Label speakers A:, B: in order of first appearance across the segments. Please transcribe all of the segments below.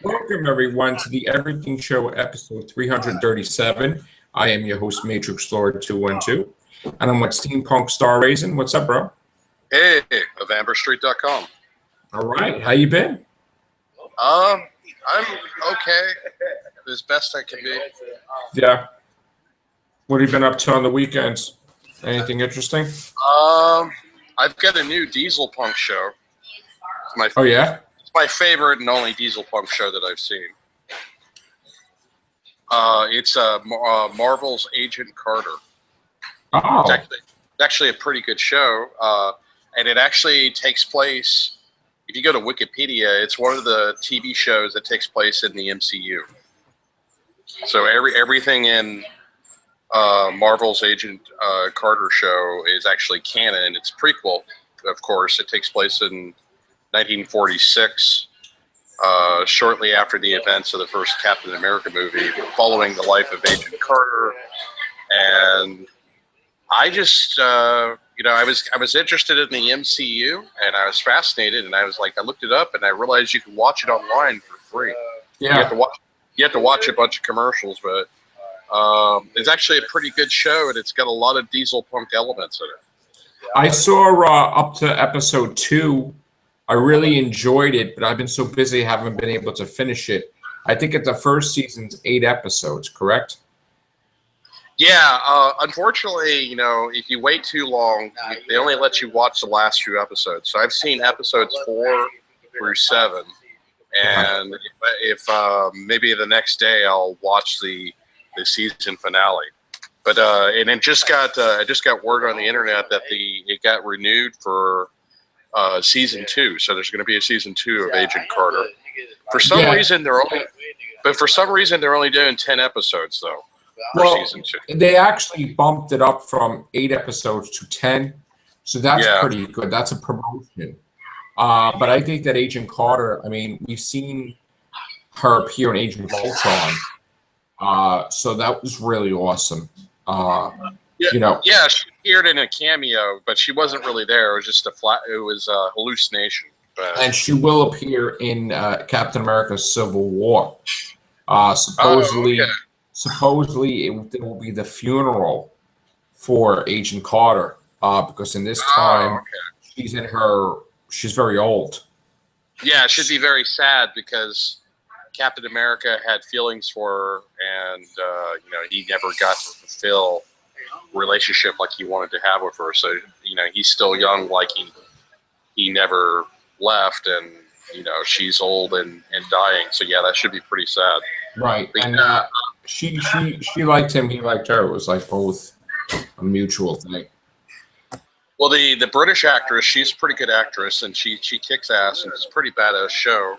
A: Welcome, everyone, to the Everything Show, episode 337. I am your host, Matrix Lord 212, and I'm with Steampunk Star Raisin. What's up, bro?
B: Hey, of AmberStreet.com.
A: All right, how you been?
B: I'm okay, as best I can be.
A: Yeah. What have you been up to on the weekends? Anything interesting?
B: I've got a new Diesel Punk show.
A: Oh, yeah?
B: It's my favorite and only Diesel Punk show that I've seen. It's Marvel's Agent Carter.
A: Oh.
B: It's actually a pretty good show, and it actually takes place. If you go to Wikipedia, it's one of the TV shows that takes place in the MCU. So everything in Marvel's Agent Carter show is actually canon. It's prequel, of course. It takes place in 1946, shortly after the events of the first Captain America movie, following the life of Agent Carter. And I just, I was interested in the MCU, and I was fascinated, and I looked it up, and I realized you can watch it online for free.
A: Yeah.
B: You have to watch a bunch of commercials, but it's actually a pretty good show, and it's got a lot of diesel punk elements in it.
A: I saw up to episode 2. I really enjoyed it, but I've been so busy I haven't been able to finish it. I think the first season's 8 episodes, correct?
B: Yeah, unfortunately, if you wait too long, they only let you watch the last few episodes. So I've seen episodes 4 through 7, and if maybe the next day I'll watch the season finale. But and it just got I just got word on the internet that it got renewed for season 2. So there's going to be a season 2 of Agent Carter. For some reason they're only doing 10 episodes though.
A: Well,
B: season 2.
A: They actually bumped it up from 8 episodes to 10, so that's pretty good. That's a promotion. But I think that Agent Carter, we've seen her appear in Agent of Ultron, so that was really awesome.
B: Yeah, she appeared in a cameo, but she wasn't really there. It was just it was a hallucination.
A: And she will appear in Captain America: Civil War. Supposedly it will be the funeral for Agent Carter, because in this time she's very old.
B: Yeah, it should be very sad because Captain America had feelings for her, and he never got to fulfill a relationship like he wanted to have with her. So he's still young, like he never left, and she's old and dying. So yeah, that should be pretty sad.
A: Right, and she liked him, he liked her. It was like both a mutual thing.
B: Well, the British actress, she's a pretty good actress, and she kicks ass, and it's a pretty badass show.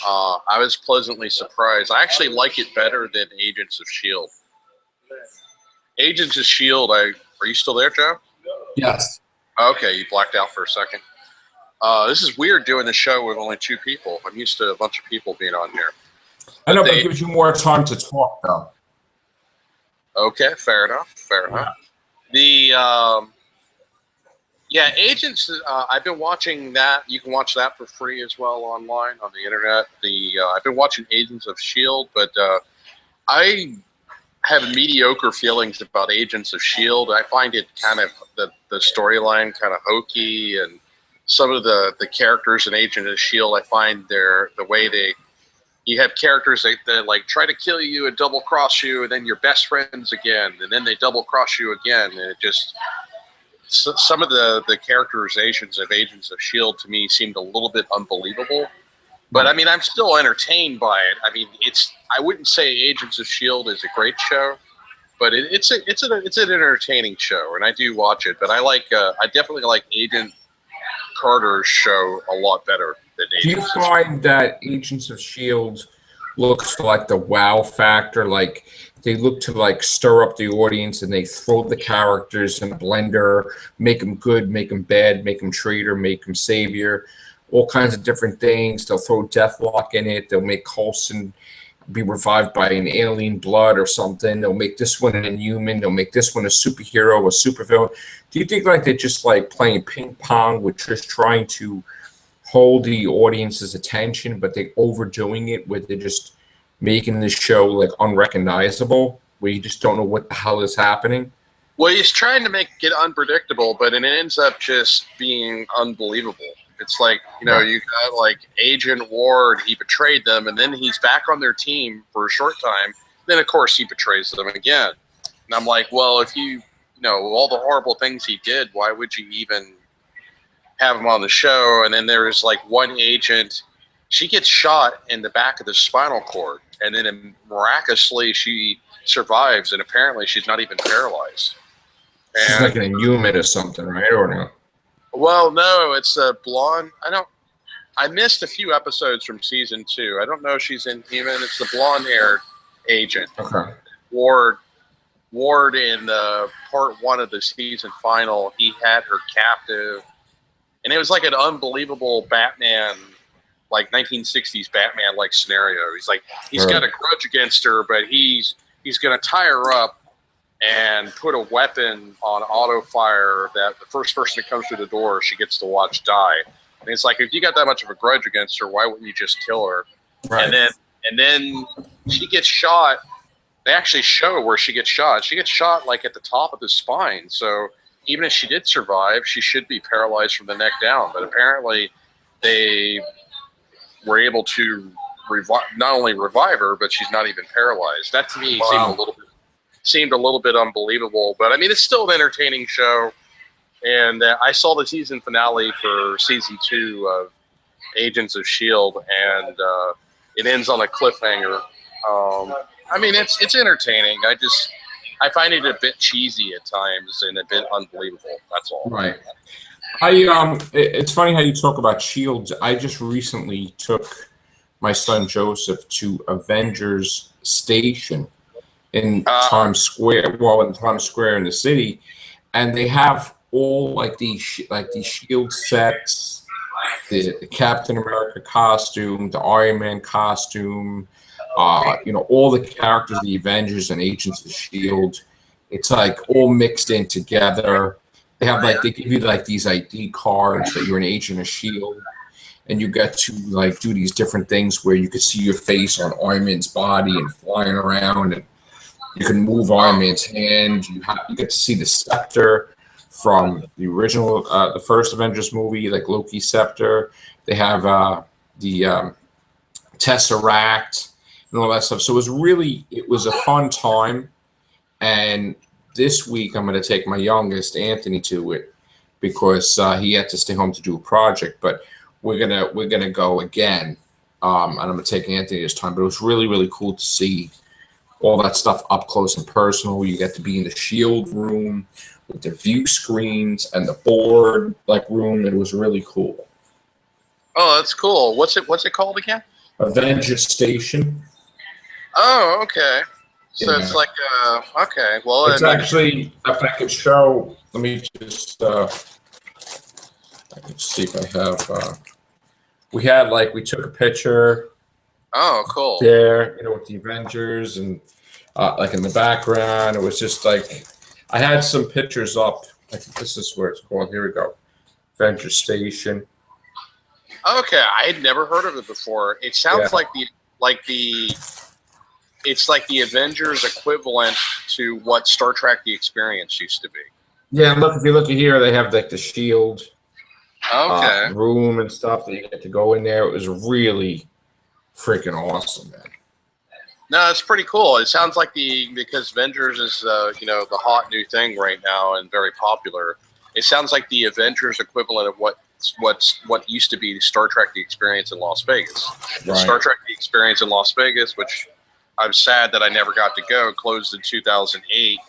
B: I was pleasantly surprised. I actually like it better than Agents of S.H.I.E.L.D. Agents of S.H.I.E.L.D., are you still there, Joe?
A: Yes.
B: Okay, you blacked out for a second. This is weird doing the show with only 2 people. I'm used to a bunch of people being on here.
A: I know, but it gives you more time to talk, though.
B: Okay, fair enough. Agents. I've been watching that. You can watch that for free as well online on the internet. I've been watching Agents of S.H.I.E.L.D., but I have mediocre feelings about Agents of S.H.I.E.L.D. I find it kind of the storyline kind of hokey, and some of the characters in Agents of S.H.I.E.L.D. I find the way you have characters that like try to kill you and double cross you, and then you're best friends again, and then they double cross you again, and it just some of the characterizations of Agents of S.H.I.E.L.D. to me seemed a little bit unbelievable. But I'm still entertained by it. I wouldn't say Agents of S.H.I.E.L.D. is a great show, but it's an entertaining show, and I do watch it. But I definitely like Agent Carter's show a lot better than Agents.
A: Do you find that Agents of S.H.I.E.L.D. looks like the wow factor? Like they look to like stir up the audience, and they throw the characters in a blender, make them good, make them bad, make them traitor, make them savior, all kinds of different things. They'll throw Deathlock in it. They'll make Coulson be revived by an alien blood or something. They'll make this one an Inhuman. They'll make this one a superhero, a supervillain. Do you think like they're just like playing ping pong with just trying to hold the audience's attention, but they're overdoing it where they're just making the show like unrecognizable, where you just don't know what the hell is happening.
B: Well, he's trying to make it unpredictable, but it ends up just being unbelievable. It's like, you know, you got like Agent Ward, he betrayed them, and then he's back on their team for a short time. Then, of course, he betrays them again. And I'm like, well, if you know, all the horrible things he did, why would you even have him on the show? And then there's like one agent, she gets shot in the back of the spinal cord, and then miraculously she survives, and apparently she's not even paralyzed.
A: She's like an Inhuman or something, right? Or no?
B: Well, no, it's a blonde. I missed a few episodes from season 2. I don't know if she's Inhuman. It's the blonde-haired agent.
A: Okay.
B: Ward in part 1 of the season final, he had her captive, and it was like an unbelievable Batman, like 1960s Batman like scenario. He's like, he's got a grudge against her, but he's going to tie her up and put a weapon on auto fire that the first person that comes through the door she gets to watch die. And it's like, if you got that much of a grudge against her, why wouldn't you just kill her? Right. And then she gets shot. They actually show where she gets shot. She gets shot like at the top of the spine. So even if she did survive, she should be paralyzed from the neck down. But apparently they were able to not only revive her, but she's not even paralyzed. That to me seemed a little bit unbelievable. But I mean, it's still an entertaining show. And I saw the season finale for season 2 of Agents of S.H.I.E.L.D. and it ends on a cliffhanger. I mean, it's entertaining. I find it a bit cheesy at times and a bit unbelievable. That's all.
A: Right. It's funny how you talk about S.H.I.E.L.D. I just recently took my son Joseph to Avengers Station in Times Square. Well, in Times Square in the city, and they have all like these S.H.I.E.L.D. sets, the Captain America costume, the Iron Man costume. You know, all the characters, the Avengers and Agents of S.H.I.E.L.D. It's like all mixed in together. They give you like these ID cards that you're an agent of S.H.I.E.L.D. and you get to like do these different things where you can see your face on Iron Man's body and flying around, and you can move Iron Man's hand. You get to see the scepter from the original, the first Avengers movie, like Loki's scepter. They have the Tesseract and all that stuff. So it was a fun time. And this week I'm going to take my youngest, Anthony, to it because he had to stay home to do a project. But we're gonna go again, and I'm gonna take Anthony this time. But it was really, really cool to see all that stuff up close and personal. You get to be in the S.H.I.E.L.D. room with the view screens and the board room. It was really cool.
B: Oh, that's cool. What's it called again?
A: Avengers Station.
B: Oh, okay. So it's like okay. Well,
A: it's actually, if I could show, let me just I can see if I have. We took a picture.
B: Oh, cool.
A: There, with the Avengers and in the background, it was just like I had some pictures up. I think this is where it's called. Here we go, Avengers Station.
B: Okay, I had never heard of it before. It sounds like it's like the Avengers equivalent to what Star Trek: The Experience used to be.
A: Yeah, look, if you look at here, they have like the S.H.I.E.L.D. Room and stuff that you get to go in there. It was really freaking awesome, man.
B: No, it's pretty cool. It sounds like because Avengers is the hot new thing right now and very popular. It sounds like the Avengers equivalent of what used to be Star Trek: The Experience in Las Vegas. Right. Star Trek: The Experience in Las Vegas, which I'm sad that I never got to go, closed in 2008,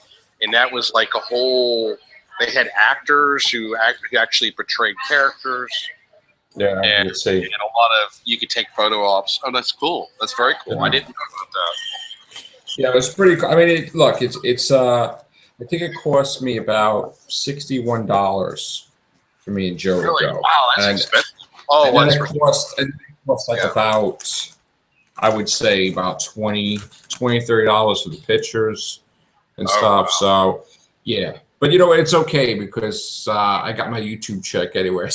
B: and that was like a whole. They had actors who actually portrayed characters.
A: Yeah,
B: and a lot of you could take photo ops. Oh, that's cool. That's very cool. Yeah. I didn't know about that.
A: Yeah, it was pretty cool. I mean, it's I think it cost me about $61 for me and Joe to go.
B: Wow, that's expensive. Oh,
A: it cost about, I would say about $30 for the pictures and stuff. Wow. So yeah, but it's okay because I got my YouTube check anyway.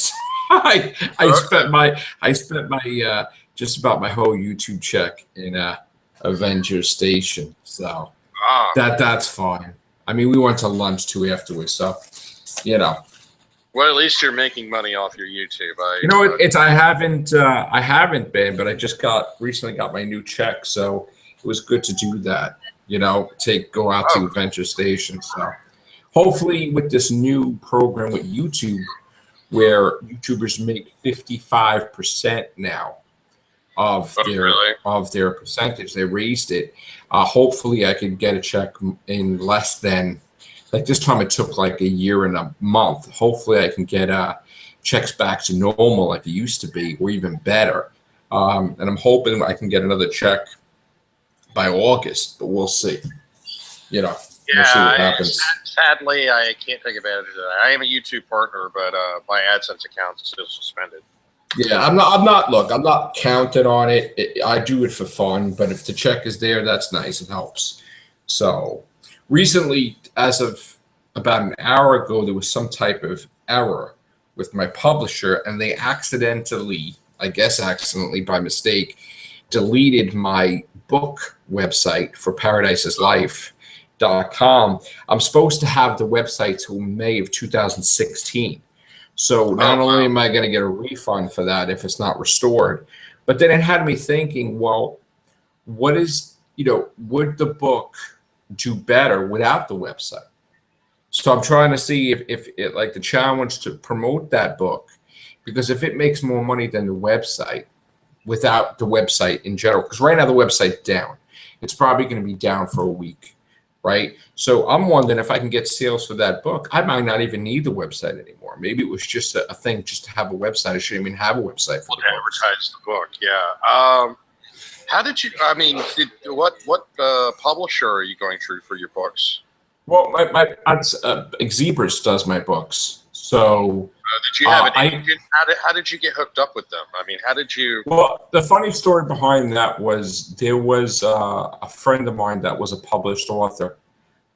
A: I spent my just about my whole YouTube check in Avengers Station. So
B: Ah,
A: that's fine. I mean, we went to lunch too afterwards, so you know.
B: well, at least you're making money off your YouTube.
A: You know, it's I haven't been, but I just recently got my new check, so it was good to do that. You know, go out to
B: Oh,
A: Adventure Station. So hopefully, with this new program with YouTube, where YouTubers make 55% now of
B: really?
A: their percentage, they raised it. Hopefully, I can get a check in less than like this time. It took like a year and a month. Hopefully, I can get checks back to normal like it used to be, or even better. And I'm hoping I can get another check by August, but we'll see. You know, we'll see what happens.
B: Sadly, I can't take advantage of that. I am a YouTube partner, but my AdSense account is still suspended.
A: Yeah, I'm not. Look, I'm not counting on it. I do it for fun, but if the check is there, that's nice. It helps. So recently, as of about an hour ago, there was some type of error with my publisher, and they accidentally, I guess accidentally by mistake, deleted my book website for paradises.life.com. I'm supposed to have the website till May of 2016. So not only am I going to get a refund for that if it's not restored, but then it had me thinking, well, what is, would the book do better without the website? So I'm trying to see if it, like the challenge to promote that book, because if it makes more money than the website without the website in general, because right now the website's down, it's probably going to be down for a week, right? So I'm wondering if I can get sales for that book. I might not even need the website anymore. Maybe it was just a thing just to have a website. I shouldn't even have a website for the book.
B: Advertise the book, yeah. How did you? I mean, what publisher are you going through for your books?
A: Well, my Xebris does my books. So
B: did you have an agent? How did you get hooked up with them? I mean, how did you?
A: Well, the funny story behind that was there was a friend of mine that was a published author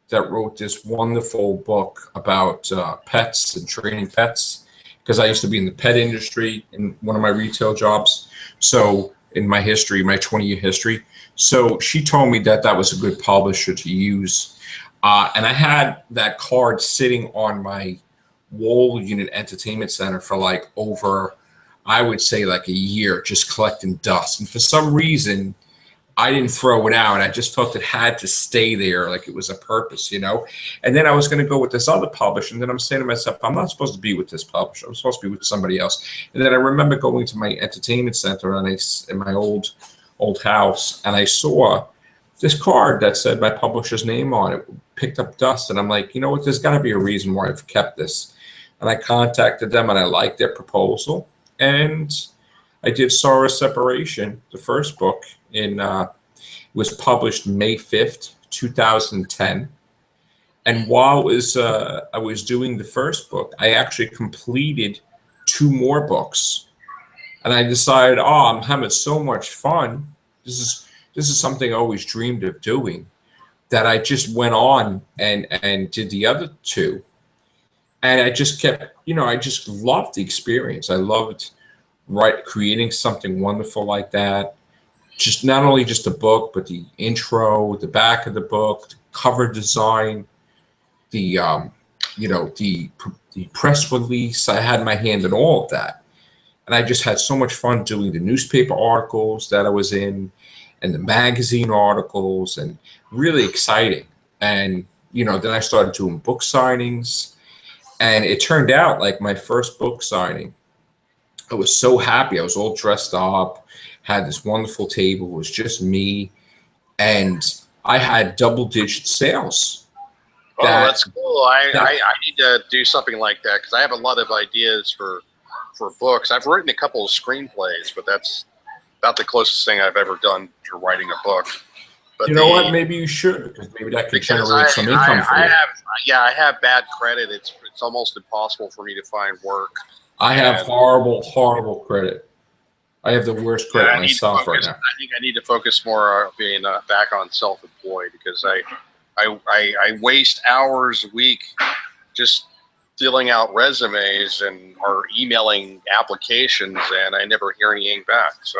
A: that wrote this wonderful book about pets and training pets, because I used to be in the pet industry in one of my retail jobs. So in my history, my 20-year history. So she told me that was a good publisher to use. And I had that card sitting on my wall unit entertainment center for like over, I would say like a year, just collecting dust. And for some reason, I didn't throw it out. I just felt it had to stay there, like it was a purpose, And then I was going to go with this other publisher, and then I'm saying to myself, I'm not supposed to be with this publisher. I'm supposed to be with somebody else. And then I remember going to my entertainment center in my old house, and I saw this card that said my publisher's name on it, picked up dust, and I'm like, you know what? There's got to be a reason why I've kept this. And I contacted them, and I liked their proposal, and I did Sorrow Separation, the first book, it was published May 5th, 2010. And while I was doing the first book, I actually completed 2 more books. And I decided, I'm having so much fun. This is something I always dreamed of doing, that I just went on and did the other 2. And I just kept, I just loved the experience. I loved creating something wonderful like that. Just not only just the book, but the intro, the back of the book, the cover design, the press release. I had my hand in all of that. And I just had so much fun doing the newspaper articles that I was in, and the magazine articles, and really exciting. And, then I started doing book signings, and it turned out like my first book signing, I was so happy. I was all dressed up, had this wonderful table. It was just me, and I had double-digit sales.
B: That's cool. I need to do something like that, because I have a lot of ideas for books. I've written a couple of screenplays, but that's about the closest thing I've ever done to writing a book. But
A: you know what? Maybe you should, because maybe that could generate some income for you.
B: I have bad credit. It's almost impossible for me to find work.
A: I have horrible credit. I have the worst credit myself right now.
B: I think I need to focus more on being back on self-employed, because I waste hours a week just filling out resumes and are emailing applications, and I never hear anything back. So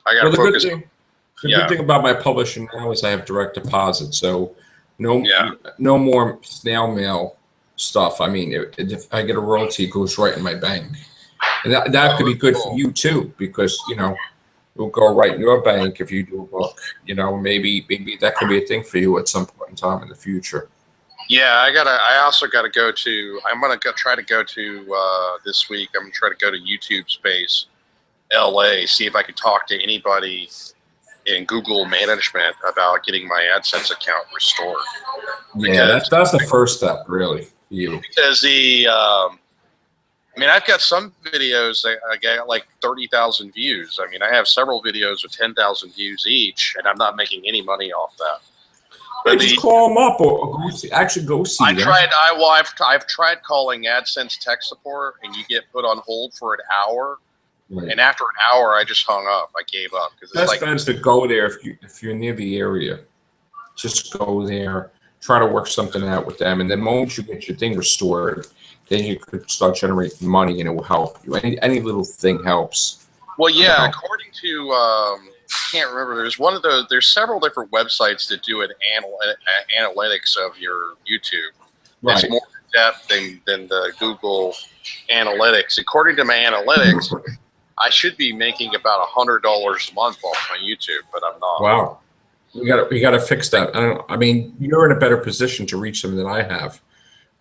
B: I got to focus.
A: The good thing about my publishing now is I have direct deposit, so no more snail mail stuff. I mean, if I get a royalty, it goes right in my bank, and that could be good for you too, because it'll go right in your bank if you do a book. Maybe that could be a thing for you at some point in time in the future.
B: Yeah, I also gotta go to. I'm gonna try to go to this week. I'm gonna try to go to YouTube Space, LA. See if I can talk to anybody in Google management about getting my AdSense account restored.
A: Yeah, that's the first step, really, for you.
B: Because I've got some videos that I got like 30,000 views. I mean, I have several videos with 10,000 views each, and I'm not making any money off that.
A: But just call them up or go see them.
B: I've tried calling AdSense tech support, and you get put on hold for an hour. Right. And after an hour, I just hung up. I gave up because
A: it's best to go there if you're near the area. Just go there, try to work something out with them, and then once you get your thing restored, then you could start generating money, and it will help you. Any little thing helps.
B: Well, yeah. According to I can't remember. There's several different websites that do an analytics of your YouTube.
A: Right.
B: It's more in depth than the Google Analytics. According to my analytics, I should be making about $100 a month off my YouTube, but I'm not.
A: Wow. We got to fix that. I mean, you're in a better position to reach them than I have.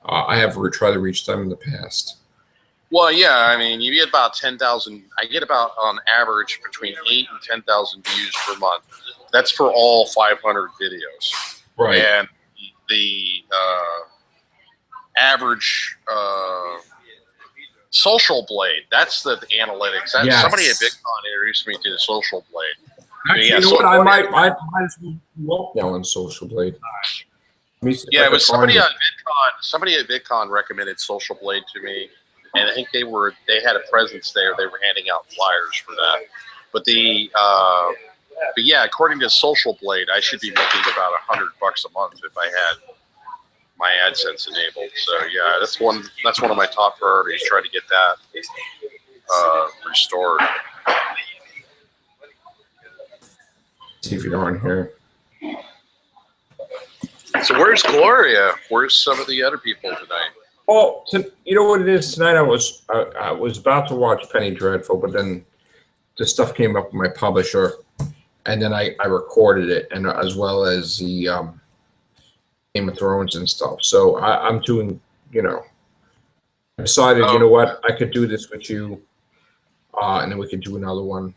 A: I have tried to reach them in the past.
B: Well, yeah. I mean, you get about 10,000. I get about on average between 8,000 and 10,000 views per month. That's for all 500 videos.
A: Right.
B: And the average. Social Blade, that's the analytics.
A: Yes.
B: Somebody at VidCon introduced me to the Social Blade.
A: Actually, you know what? I might as well walk now on Social Blade.
B: Yeah, it was somebody on VidCon. Somebody at VidCon recommended Social Blade to me, and I think they had a presence there. They were handing out flyers for that. But yeah, according to Social Blade, I should be making about $100 a month if I had my AdSense enabled. So yeah, that's one of my top priorities. Try to get that restored.
A: See if you're on here.
B: So where's Gloria? Where's some of the other people tonight?
A: Well, you know what it is tonight. I was about to watch Penny Dreadful, but then the stuff came up with my publisher, and then I recorded it, and as well as the Game of Thrones and stuff. So I'm doing, I decided, you know what, I could do this with you, and then we could do another one.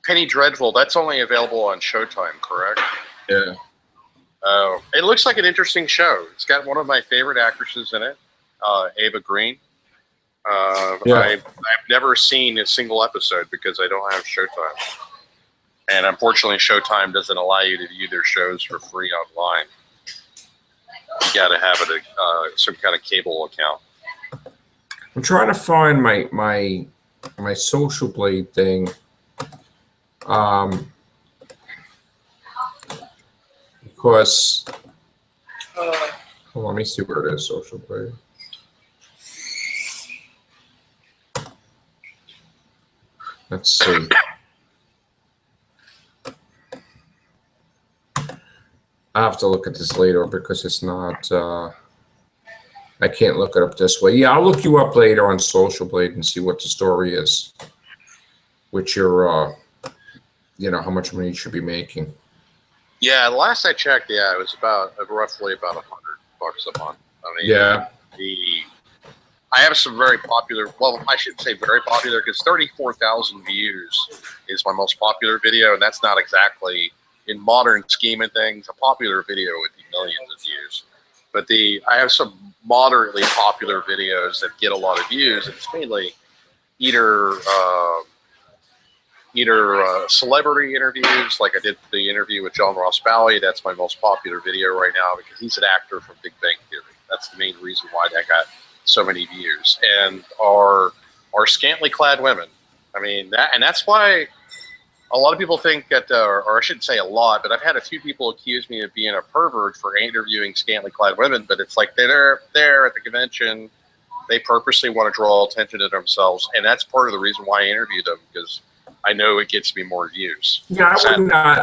B: Penny Dreadful, that's only available on Showtime, correct?
A: Yeah.
B: Oh, it looks like an interesting show. It's got one of my favorite actresses in it, Ava Green. I've never seen a single episode because I don't have Showtime. And unfortunately, Showtime doesn't allow you to view their shows for free online. You got to have some kind of cable account.
A: I'm trying to find my Social Blade thing. Because hold on, let me see where it is. Social Blade. Let's see. I have to look at this later because it's not. I can't look it up this way. Yeah, I'll look you up later on Social Blade and see what the story is. With your, how much money you should be making.
B: Yeah, the last I checked, it was roughly about $100 a month. I mean,
A: yeah.
B: I have some very popular. Well, I shouldn't say very popular because 34,000 views is my most popular video, and that's not exactly, in modern scheme of things, a popular video would be millions of views. But I have some moderately popular videos that get a lot of views, and it's mainly either celebrity interviews, like I did the interview with John Ross Bowie. That's my most popular video right now because he's an actor from Big Bang Theory. That's the main reason why that got so many views. And our scantily clad women. I mean, that's why a lot of people think that, or I shouldn't say a lot, but I've had a few people accuse me of being a pervert for interviewing scantily clad women. But it's like they're there at the convention, they purposely want to draw attention to themselves, and that's part of the reason why I interview them, because I know it gets me more views.
A: Yeah,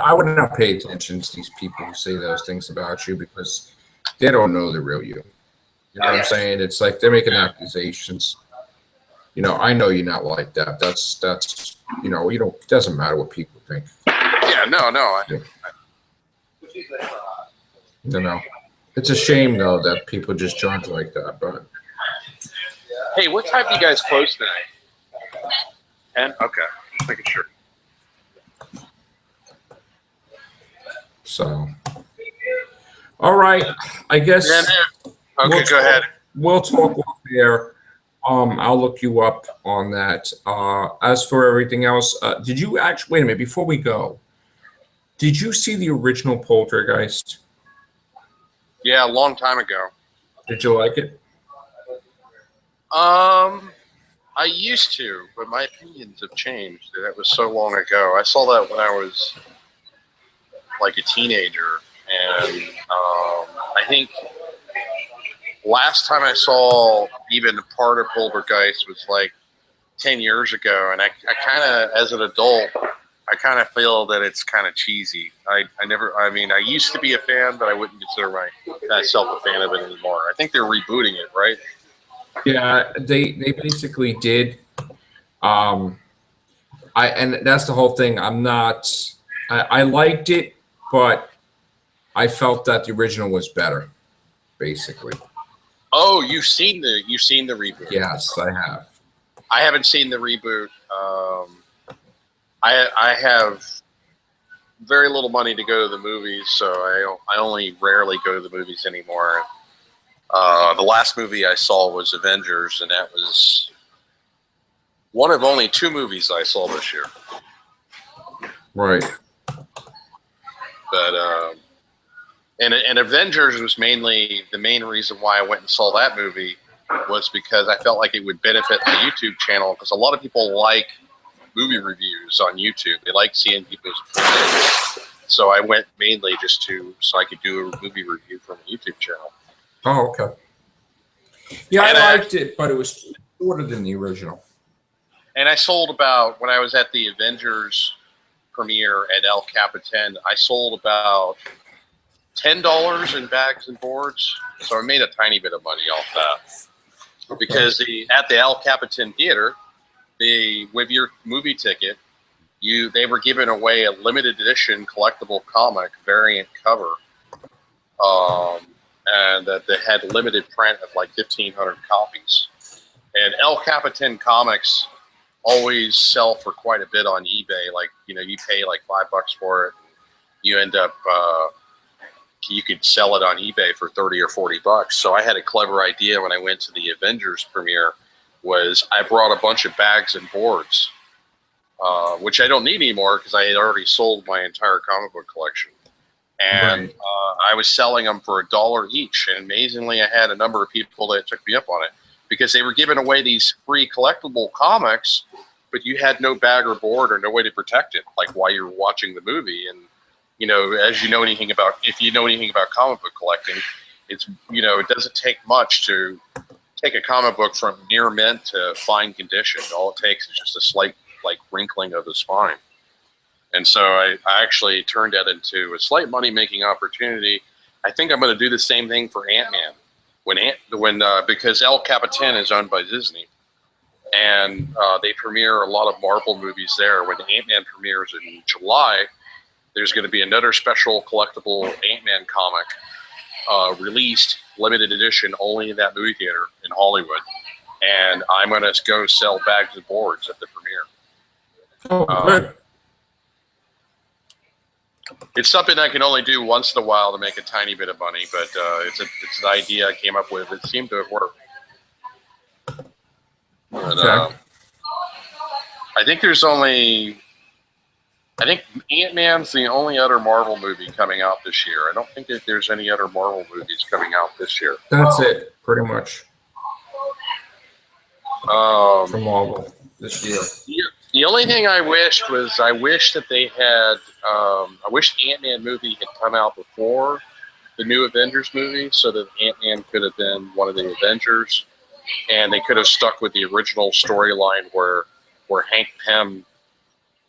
A: I would not pay attention to these people who say those things about you because they don't know the real you. You know what I'm saying? It's like they're making accusations. You know, I know you're not like that. That's you know, you don't. It doesn't matter what people think.
B: Yeah, no.
A: Yeah. You know, it's a shame though that people just judge like that. But
B: hey, what time do you guys close tonight? 10? Okay, just making sure.
A: so, all right. I guess.
B: Okay, go ahead.
A: We'll talk off there. I'll look you up on that. As for everything else, did you actually wait a minute before we go? Did you see the original Poltergeist?
B: Yeah, a long time ago.
A: Did you like it?
B: I used to, but my opinions have changed. That was so long ago. I saw that when I was like a teenager, and I think last time I saw even part of Poltergeist was like 10 years ago, and I kind of, as an adult, I kind of feel that it's kind of cheesy. I used to be a fan, but I wouldn't consider myself a fan of it anymore. I think they're rebooting it, right?
A: Yeah, they basically did. And that's the whole thing. I liked it, but I felt that the original was better, basically.
B: Oh, you've seen the reboot?
A: Yes, I have.
B: I haven't seen the reboot. I have very little money to go to the movies, so I only rarely go to the movies anymore. The last movie I saw was Avengers, and that was one of only 2 movies I saw this year.
A: Right.
B: But and Avengers was mainly the main reason why I went and saw that movie was because I felt like it would benefit my YouTube channel, because a lot of people like movie reviews on YouTube. They like seeing people's opinions. So I went mainly just so I could do a movie review from a YouTube channel.
A: Oh, okay. Yeah, I liked it, but it was shorter than the original.
B: And I sold about, when I was at the Avengers premiere at El Capitan, I sold about $10 in bags and boards. So I made a tiny bit of money off that. Because at the El Capitan Theater, with your movie ticket, they were giving away a limited edition collectible comic variant cover. And that they had limited print of like 1,500 copies. And El Capitan comics always sell for quite a bit on eBay. Like, you pay like $5 for it. You end up, you could sell it on eBay for 30 or 40 bucks. So I had a clever idea when I went to the Avengers premiere. Was I brought a bunch of bags and boards, which I don't need anymore because I had already sold my entire comic book collection. And I was selling them for $1 each. And amazingly, I had a number of people that took me up on it because they were giving away these free collectible comics, but you had no bag or board or no way to protect it, like while you're watching the movie. And, if you know anything about comic book collecting, it's, it doesn't take much to take a comic book from near mint to fine condition. All it takes is just a slight, wrinkling of the spine. And so I actually turned that into a slight money-making opportunity. I think I'm going to do the same thing for Ant-Man. Because El Capitan is owned by Disney, and they premiere a lot of Marvel movies there. When Ant-Man premieres in July, there's going to be another special collectible Ant-Man comic released, limited edition, only in that movie theater in Hollywood. And I'm going to go sell bags and boards at the premiere.
A: Oh, good.
B: It's something I can only do once in a while to make a tiny bit of money, but it's an idea I came up with. It seemed to have worked. But,
A: Okay.
B: I think Ant-Man's the only other Marvel movie coming out this year. I don't think that there's any other Marvel movies coming out this year.
A: That's it, pretty much. From Marvel this year.
B: The only thing I wished was I wish that they had. I wish the Ant-Man movie had come out before the new Avengers movie, so that Ant-Man could have been one of the Avengers, and they could have stuck with the original storyline where Hank Pym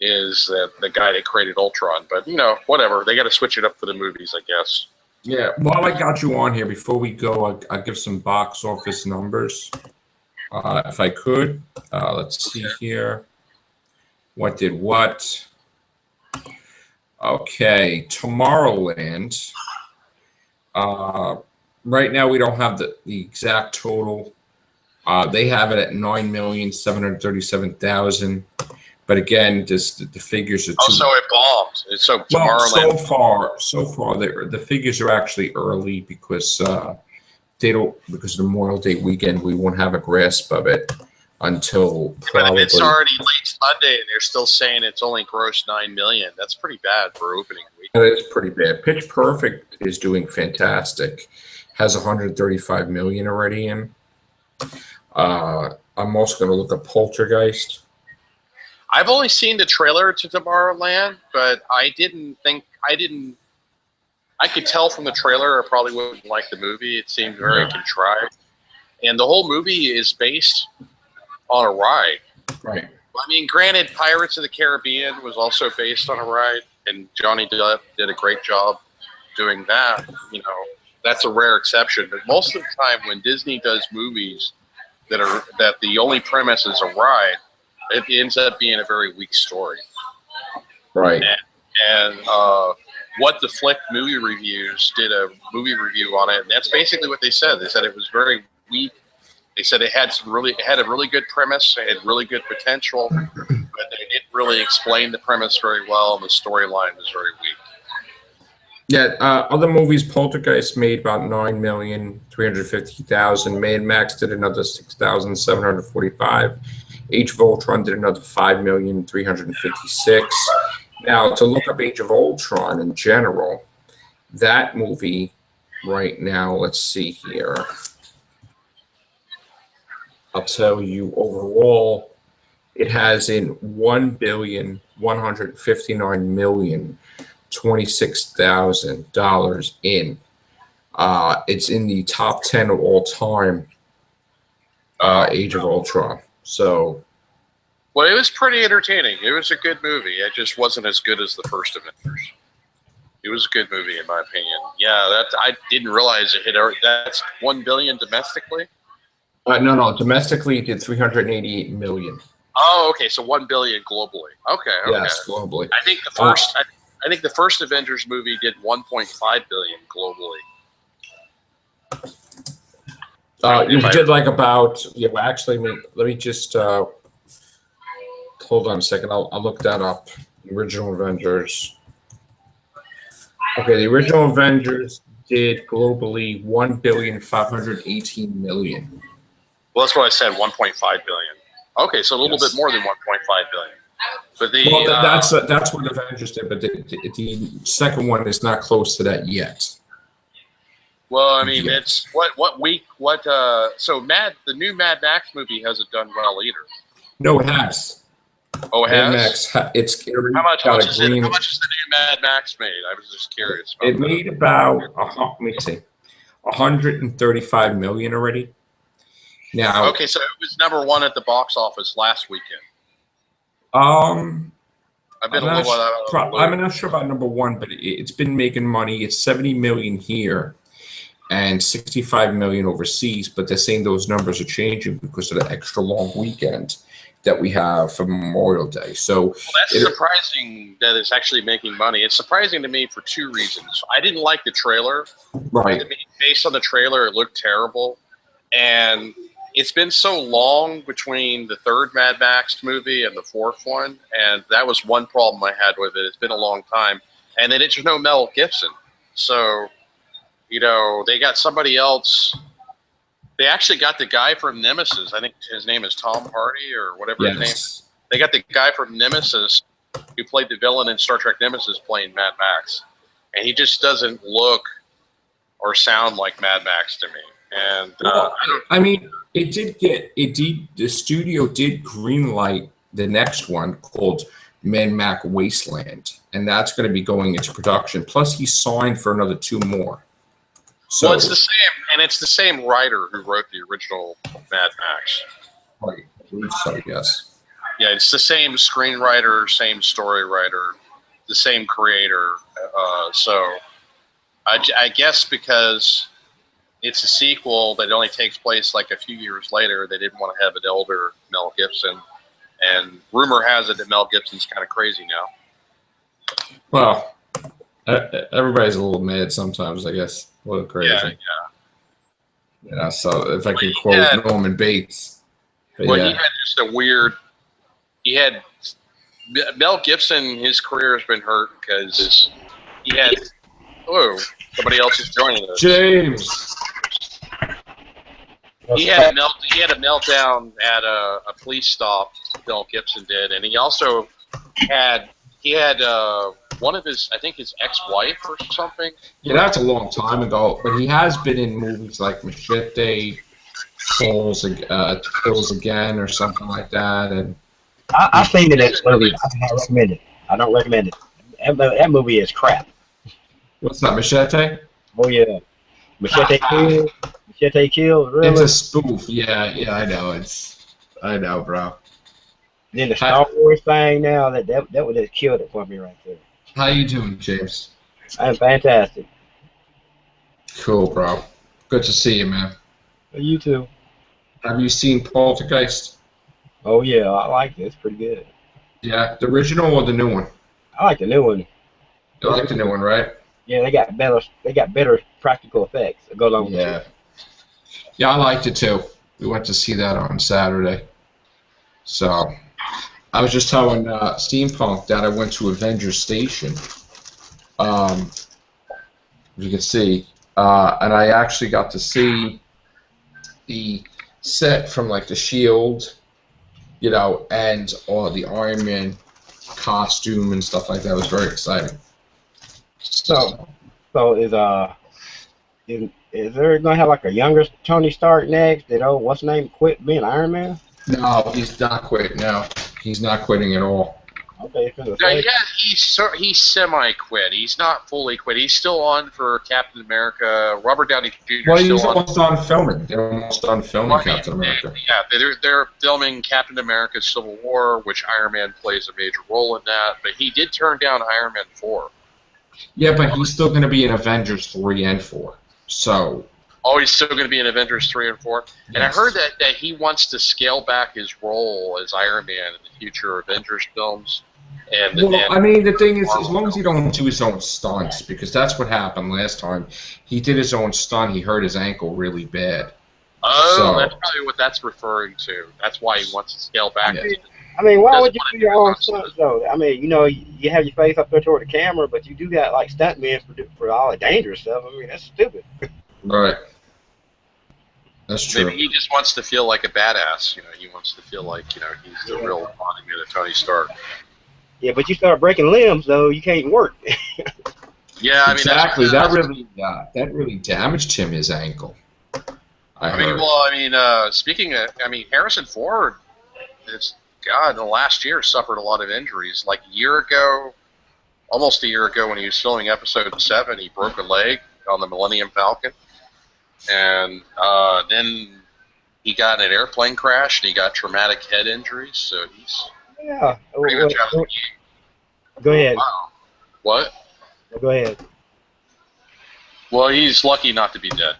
B: is the guy that created Ultron. But whatever. They got to switch it up for the movies, I guess.
A: Yeah. While I got you on here, before we go, I'll give some box office numbers, if I could. Let's see here. What did what? Okay, Tomorrowland. Right now, we don't have the exact total. They have it at 9,737,000. But again, the figures are too.
B: Also, it bombed. So
A: Well,
B: Tomorrowland.
A: so far, the figures are actually early because they don't, because of the Memorial Day weekend, we won't have a grasp of it until
B: But
A: probably.
B: if it's already late Sunday and they're still saying it's only grossed $9 million, that's pretty bad for opening week.
A: That is pretty bad. Pitch Perfect is doing fantastic. Has 135 million already in. I'm also going to look at Poltergeist.
B: I've only seen the trailer to Tomorrowland, but I could tell from the trailer I probably wouldn't like the movie. It seemed very contrived. And the whole movie is based on a ride.
A: Right.
B: I mean, granted, Pirates of the Caribbean was also based on a ride, and Johnny Depp did a great job doing that. That's a rare exception. But most of the time when Disney does movies that the only premise is a ride, it ends up being a very weak story.
A: Right.
B: And What the Flick movie reviews did a movie review on it, and that's basically what they said. They said it was very weak. They said it had a really good premise, it had really good potential, but they didn't really explain the premise very well, and the storyline was very weak.
A: Yeah, other movies, Poltergeist made about 9,350,000. Mad Max did another 6,745. Age of Ultron did another 5,356,000. Now, to look up Age of Ultron in general, that movie right now, let's see here. I'll tell you overall, it has in 1,159,026,000 in. It's in the top 10 of all time. Age of Ultron. So,
B: well, it was pretty entertaining. It was a good movie. It just wasn't as good as the first Avengers. It was a good movie, in my opinion. Yeah, I didn't realize it hit. That's $1 billion domestically.
A: No. Domestically, it did 388 million.
B: Oh, okay. So 1 billion globally. Okay.
A: Yes, globally.
B: I think the first. I think the first Avengers movie did 1.5 billion globally.
A: You did like about. Yeah. Well, actually, let me just hold on a second. I'll look that up. The original Avengers. Okay, the original Avengers did globally 1,518,000,000.
B: Well, that's what I said. 1.5 billion. Okay, so a little bit more than 1.5 billion. But
A: that's what Avengers did, but the second one is not close to that yet.
B: Well, I mean, it's what week? So the new Mad Max movie hasn't done well either.
A: No, it has.
B: Oh, it has.
A: Mad Max,
B: How much is the new Mad Max made? I was just curious.
A: It made about let me see, 135 million already. Now,
B: okay, so it was number one at the box office last weekend.
A: I'm not
B: I'm
A: sure about number one, but it's been making money. It's 70 million here and 65 million overseas, but they're saying those numbers are changing because of the extra long weekend that we have for Memorial Day. So
B: that's surprising that it's actually making money. It's surprising to me for two reasons. I didn't like the trailer.
A: Right.
B: Based on the trailer, it looked terrible. And it's been so long between the third Mad Max movie and the fourth one, and that was one problem I had with it. It's been a long time. And then it's just no Mel Gibson. So, they got somebody else. They actually got the guy from Nemesis. I think his name is Tom Hardy or whatever his name is. They got the guy from Nemesis who played the villain in Star Trek Nemesis playing Mad Max. And he just doesn't look or sound like Mad Max to me. And
A: the studio did greenlight the next one called Man Mac Wasteland, and that's going to be going into production. Plus, he signed for another 2 more. So
B: Well, it's the same, and it's the same writer who wrote the original Mad Max.
A: right, I believe so, yes.
B: Yeah, it's the same screenwriter, same story writer, the same creator. So I guess because it's a sequel that only takes place like a few years later, they didn't want to have an elder Mel Gibson. And rumor has it that Mel Gibson's kind of crazy now.
A: Well, everybody's a little mad sometimes, I guess. A little crazy.
B: Yeah.
A: Yeah, so if I can quote Norman Bates.
B: Well, he had just a weird. He had Mel Gibson. His career has been hurt because he had. Oh, somebody else is joining us.
A: James.
B: He had a meltdown at a police stop. Mel Gibson did, and he also had one of his, I think his ex-wife or something.
A: Yeah, that's a long time ago, but he has been in movies like Machete, Kills Again, or something like that. And
C: I've seen it as movie. I recommend it. I don't recommend it. That movie is crap.
A: What's that, Machete?
C: Oh yeah, Machete Kills. Machete Kills. Really?
A: It's a spoof. Yeah, I know, bro.
C: Then the Star Wars thing now, that would have killed it for me right there.
A: How you doing, James?
C: I'm fantastic.
A: Cool, bro. Good to see you, man.
C: You too.
A: Have you seen Poltergeist?
C: Oh yeah, I like it. It's pretty good.
A: Yeah, the original or the new one?
C: I like the new one.
A: You like the new one, right?
C: Yeah, they got better practical effects that go along with
A: Yeah.
C: it.
A: Yeah, I liked it too. We went to see that on Saturday. So, I was just telling Steampunk that I went to Avengers Station. You can see, and I actually got to see the set from like the Shield, and all the Iron Man costume and stuff like that. It was very exciting.
C: So is there gonna have like a younger Tony Stark next? What's his name quit being Iron Man?
A: No, he's not quitting now. He's not quitting at all.
C: Okay,
B: He's semi-quit. He's not fully quit. He's still on for Captain America. Robert Downey Jr.
A: Well,
B: is
A: he's
B: still on.
A: almost done filming. They're almost done filming Captain America.
B: Yeah, they're filming Captain America: Civil War, which Iron Man plays a major role in that. But he did turn down Iron Man 4.
A: Yeah, but he's still going to be in Avengers 3 and 4. So.
B: Oh, he's still going to be in Avengers 3 and 4? And
A: Yes.
B: I heard that he wants to scale back his role as Iron Man in the future Avengers films.
A: I mean, the thing is, as long as he don't do his own stunts, because that's what happened last time. He did his own stunt. He hurt his ankle really bad.
B: Oh, that's probably what that's referring to. That's why he wants to scale back.
A: Yeah.
C: I mean, why would you do your own stunts though? I mean, you have your face up there toward the camera, but you do got like stuntmen for all the dangerous stuff. I mean, that's stupid.
A: Right. That's true.
B: Maybe he just wants to feel like a badass. He wants to feel like he's the real embodiment of Tony Stark.
C: Yeah, but you start breaking limbs though, you can't work.
B: Yeah, I mean
A: exactly. That really damaged him, his ankle.
B: Speaking of, Harrison Ford, in the last year suffered a lot of injuries. Like almost a year ago, when he was filming Episode 7, he broke a leg on the Millennium Falcon, and then he got in an airplane crash and he got traumatic head injuries. So he's pretty much out of the game.
C: Go ahead.
B: Wow. What?
C: Go ahead.
B: Well, he's lucky not to be dead.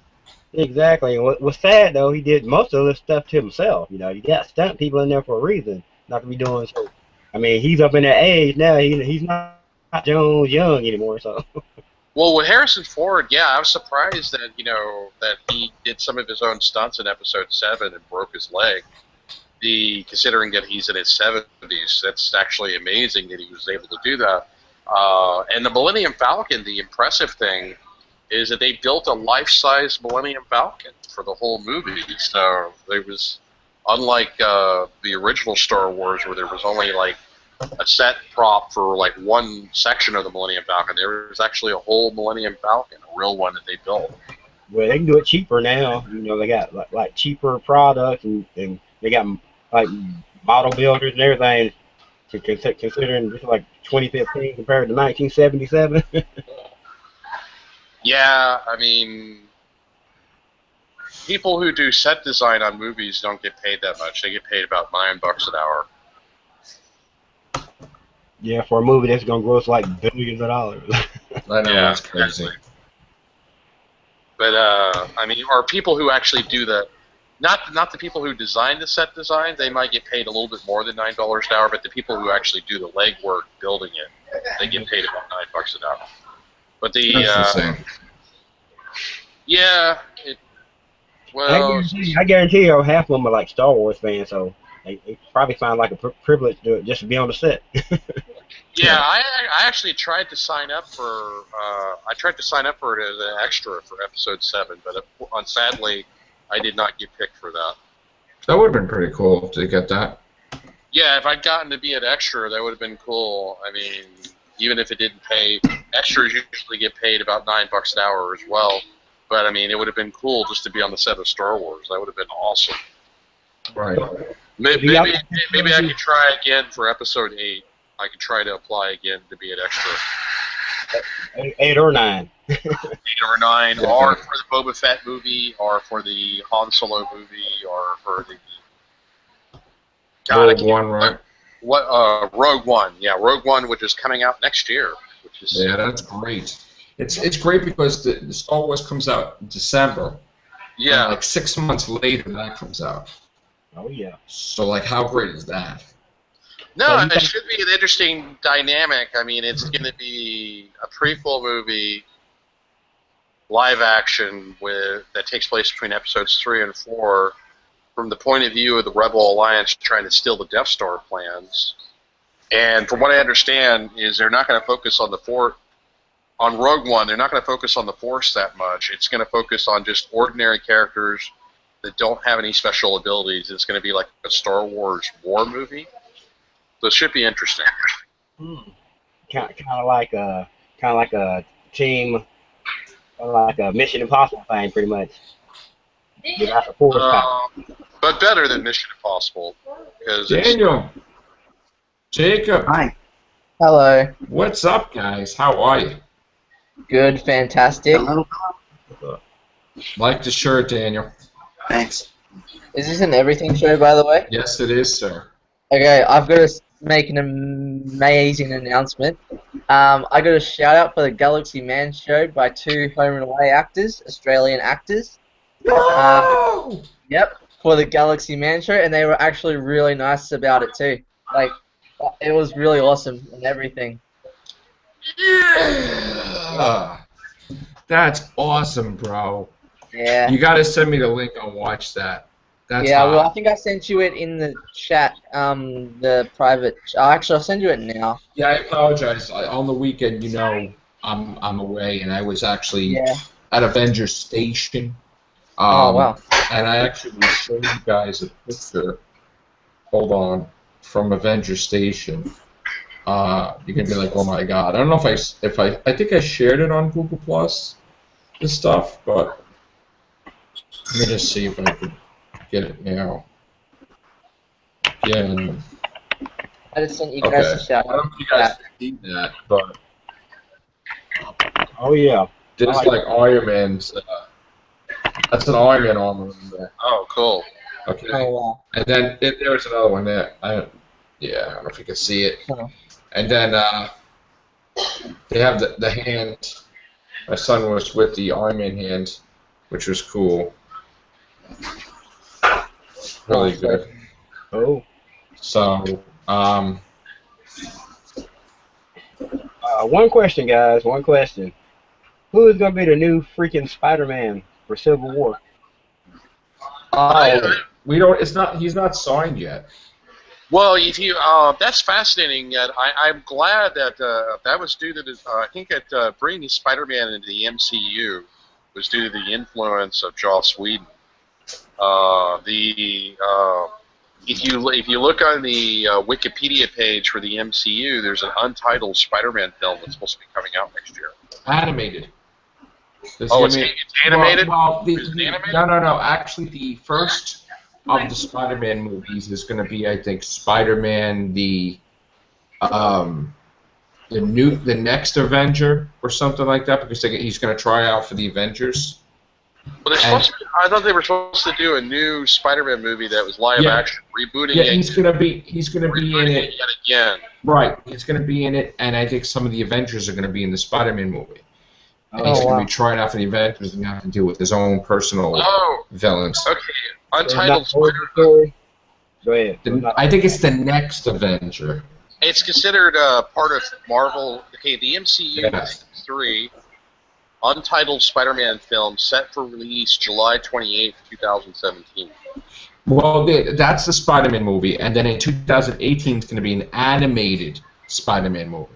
C: Exactly. What's sad though, he did most of this stuff to himself. You got stunt people in there for a reason, not to be doing so. I mean, he's up in that age now. He's not Jones Young anymore. So.
B: Well, with Harrison Ford, yeah, I was surprised that that he did some of his own stunts in Episode 7 and broke his leg. Considering that he's in his 70s, that's actually amazing that he was able to do that. And the Millennium Falcon, the impressive thing is that they built a life-size Millennium Falcon for the whole movie. So there was, unlike the original Star Wars, where there was only like a set prop for like one section of the Millennium Falcon, there was actually a whole Millennium Falcon, a real one that they built.
C: Well, they can do it cheaper now. They got like cheaper products, and they got like model builders and everything. Considering this is like 2015 compared to 1977.
B: Yeah, I mean, people who do set design on movies don't get paid that much. They get paid about $9 an hour.
C: Yeah, for a movie that's gonna gross like billions of dollars.
A: I know,
B: Yeah,
A: that's crazy.
B: But I mean, or people who actually do the, not the people who design the set design. They might get paid a little bit more than $9 an hour. But the people who actually do the legwork building it, they get paid about $9 an hour. But the
A: That's insane.
B: yeah, well,
C: I guarantee you, half of them are like Star Wars fans, so they probably find like a privilege to just to be on the set.
B: yeah, I actually tried to sign up for I tried to sign up for it as an extra for episode 7, but sadly, I did not get picked for that.
A: That would have been pretty cool to get that.
B: Yeah, if I'd gotten to be an extra, that would have been cool. I mean, even if it didn't pay, extras usually get paid about $9 an hour as well. But I mean, it would have been cool just to be on the set of Star Wars. That would have been awesome.
A: Right.
B: Maybe I could try again for episode 8. I could try to apply again to be an extra.
C: 8 or 9.
B: 8 or 9, or for the Boba Fett movie, or for the Han Solo movie, or for the
A: Rogue One, right?
B: Rogue One. Yeah, Rogue One, which is coming out next year. Which is
A: that's great. It's great because the Star Wars comes out in December.
B: Yeah.
A: And like 6 months later, that comes out.
C: Oh yeah.
A: So like, how great is that?
B: No, it should be an interesting dynamic. I mean, it's going to be a prequel movie, live action that takes place between episodes 3 and 4, from the point of view of the Rebel Alliance trying to steal the Death Star plans. And from what I understand, is they're not going to focus on on Rogue One. They're not going to focus on the Force that much. It's going to focus on just ordinary characters that don't have any special abilities. It's going to be like a Star Wars war movie. So it should be interesting.
C: Kind of like a team, like a Mission Impossible thing, pretty much. Without the Force
B: But better than Mission Impossible.
A: Daniel, Jacob,
D: Hi. Hello.
A: what's up, guys? How are you?
D: Good, fantastic. A little.
A: Like the shirt, Daniel.
D: Thanks. Is this an everything show, by the way?
A: Yes, it is, sir.
D: Okay, I've got to make an amazing announcement. I got a shout out for the Galaxy Man show by 2 home and away actors, Australian actors.
A: No!
D: Yep, for the Galaxy Man show, and they were actually really nice about it too. Like, it was really awesome and everything.
A: Yeah! That's awesome, bro.
D: Yeah.
A: You gotta send me the link. I'll watch that. That's
D: Yeah,
A: hot.
D: well, I think I sent you it in the chat, the private. Actually, I'll send you it now.
A: Yeah, I apologize. On the weekend, you know, I'm away, and I was actually at Avengers Station.
D: Oh, wow.
A: And I actually will show you guys a picture. Hold on, from Avengers Station. You're gonna be like, oh my god. I don't know if I think I shared it on Google Plus, this stuff, but let me just see if I could get it now. Again.
D: I just sent you guys a shout
A: I don't know if you guys can see that, but
C: Oh yeah.
A: this is like Iron Man's. That's an Iron Man armor in there.
B: Oh, cool.
A: Okay.
D: Oh, wow.
A: And then there's another one there. I don't know if you can see it.
D: Oh.
A: And then they have the hand. My son was with the Iron Man hand, which was cool. Really good.
C: Oh.
A: So,
C: One question, guys. One question. Who is gonna be the new freaking Spider-Man for Civil War?
A: we don't. It's not. He's not signed yet.
B: Well, if you that's fascinating. I'm glad that that was due to the, I think that bringing Spider-Man into the MCU was due to the influence of Joss Whedon. If you look on the Wikipedia page for the MCU, there's an untitled Spider-Man film that's supposed to be coming out next year.
A: Animated.
B: It's animated?
A: Well,
B: Is it animated?
A: No. Actually, the of the Spider-Man movies is going to be, I think, Spider-Man the next Avenger or something like that, because he's going to try out for the Avengers.
B: Well, I thought they were supposed to do a new Spider-Man movie that was live action, rebooting
A: Yeah,
B: it.
A: he's going to be in it.
B: Yet again.
A: Right, he's going to be in it, and I think some of the Avengers are going to be in the Spider-Man movie. And he's going to be trying out for the Avengers and have to deal with his own personal villains.
B: Okay, Untitled Spider-Man.
C: Go ahead.
A: I think it's the next Avenger.
B: It's considered part of Marvel. Okay, the MCU has 3 Untitled Spider-Man films set for release July 28th, 2017.
A: Well, that's the Spider-Man movie, and then in 2018 it's going to be an animated Spider-Man movie.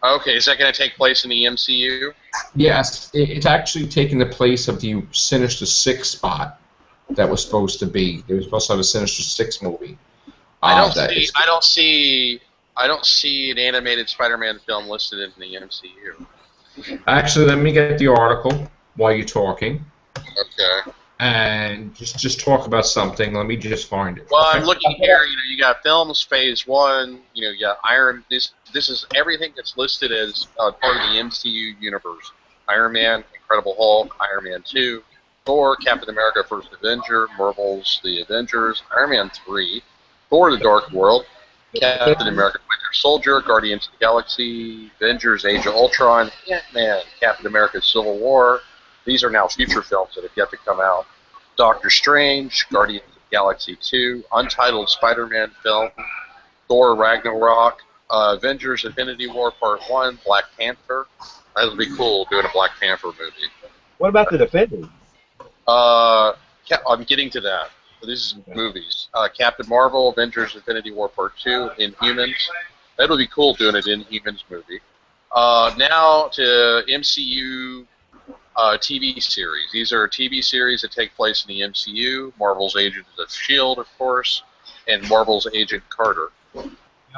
B: Okay, is that going to take place in the MCU?
A: Yes, it's actually taking the place of the Sinister Six spot that was supposed to be. They were supposed to have a Sinister Six movie.
B: I don't see an animated Spider-Man film listed in the MCU.
A: Actually, let me get the article while you're talking.
B: Okay.
A: And just talk about something. Let me just find it.
B: Well, I'm looking here. You got films, Phase 1. You got Iron. This is everything that's listed as part of the MCU universe. Iron Man, Incredible Hulk, Iron Man 2, Thor, Captain America: First Avenger, Marvel's The Avengers, Iron Man 3, Thor: The Dark World, Captain America: Winter Soldier, Guardians of the Galaxy, Avengers: Age of Ultron, Ant-Man, Captain America: Civil War. These are now future films that have yet to come out. Doctor Strange, Guardians of the Galaxy 2, Untitled Spider-Man film, Thor: Ragnarok, Avengers: Infinity War Part 1, Black Panther. That would be cool doing a Black Panther movie.
C: What about the Defenders?
B: I'm getting to that. These are movies. Captain Marvel, Avengers: Infinity War Part 2, Inhumans. That would be cool doing an Inhumans movie. Now to MCU TV series. These are TV series that take place in the MCU. Marvel's Agents of S.H.I.E.L.D., of course, and Marvel's Agent Carter.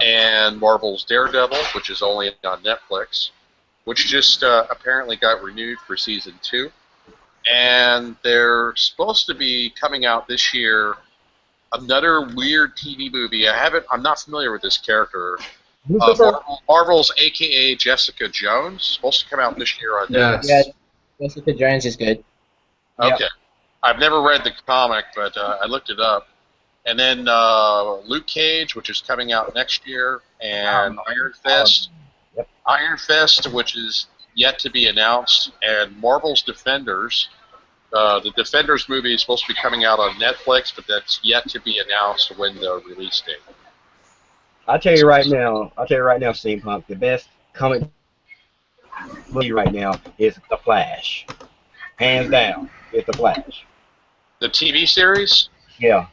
B: And Marvel's Daredevil, which is only on Netflix, which just apparently got renewed for Season 2. And they're supposed to be coming out this year another weird TV movie. I'm not familiar with this character. Marvel's AKA Jessica Jones, supposed to come out this year on Netflix.
D: Yeah, Jessica Jones is good.
B: Okay.
C: Yep.
B: I've never read the comic, but I looked it up. And then Luke Cage, which is coming out next year, and Iron Fist.
C: Yep.
B: Iron Fist, which is yet to be announced, and Marvel's Defenders. The Defenders movie is supposed to be coming out on Netflix, but that's yet to be announced when the release date.
C: I'll tell you right now, Steampunk, the best comic movie right now is The Flash. Hands down, it's The Flash.
B: The TV series?
C: Yeah.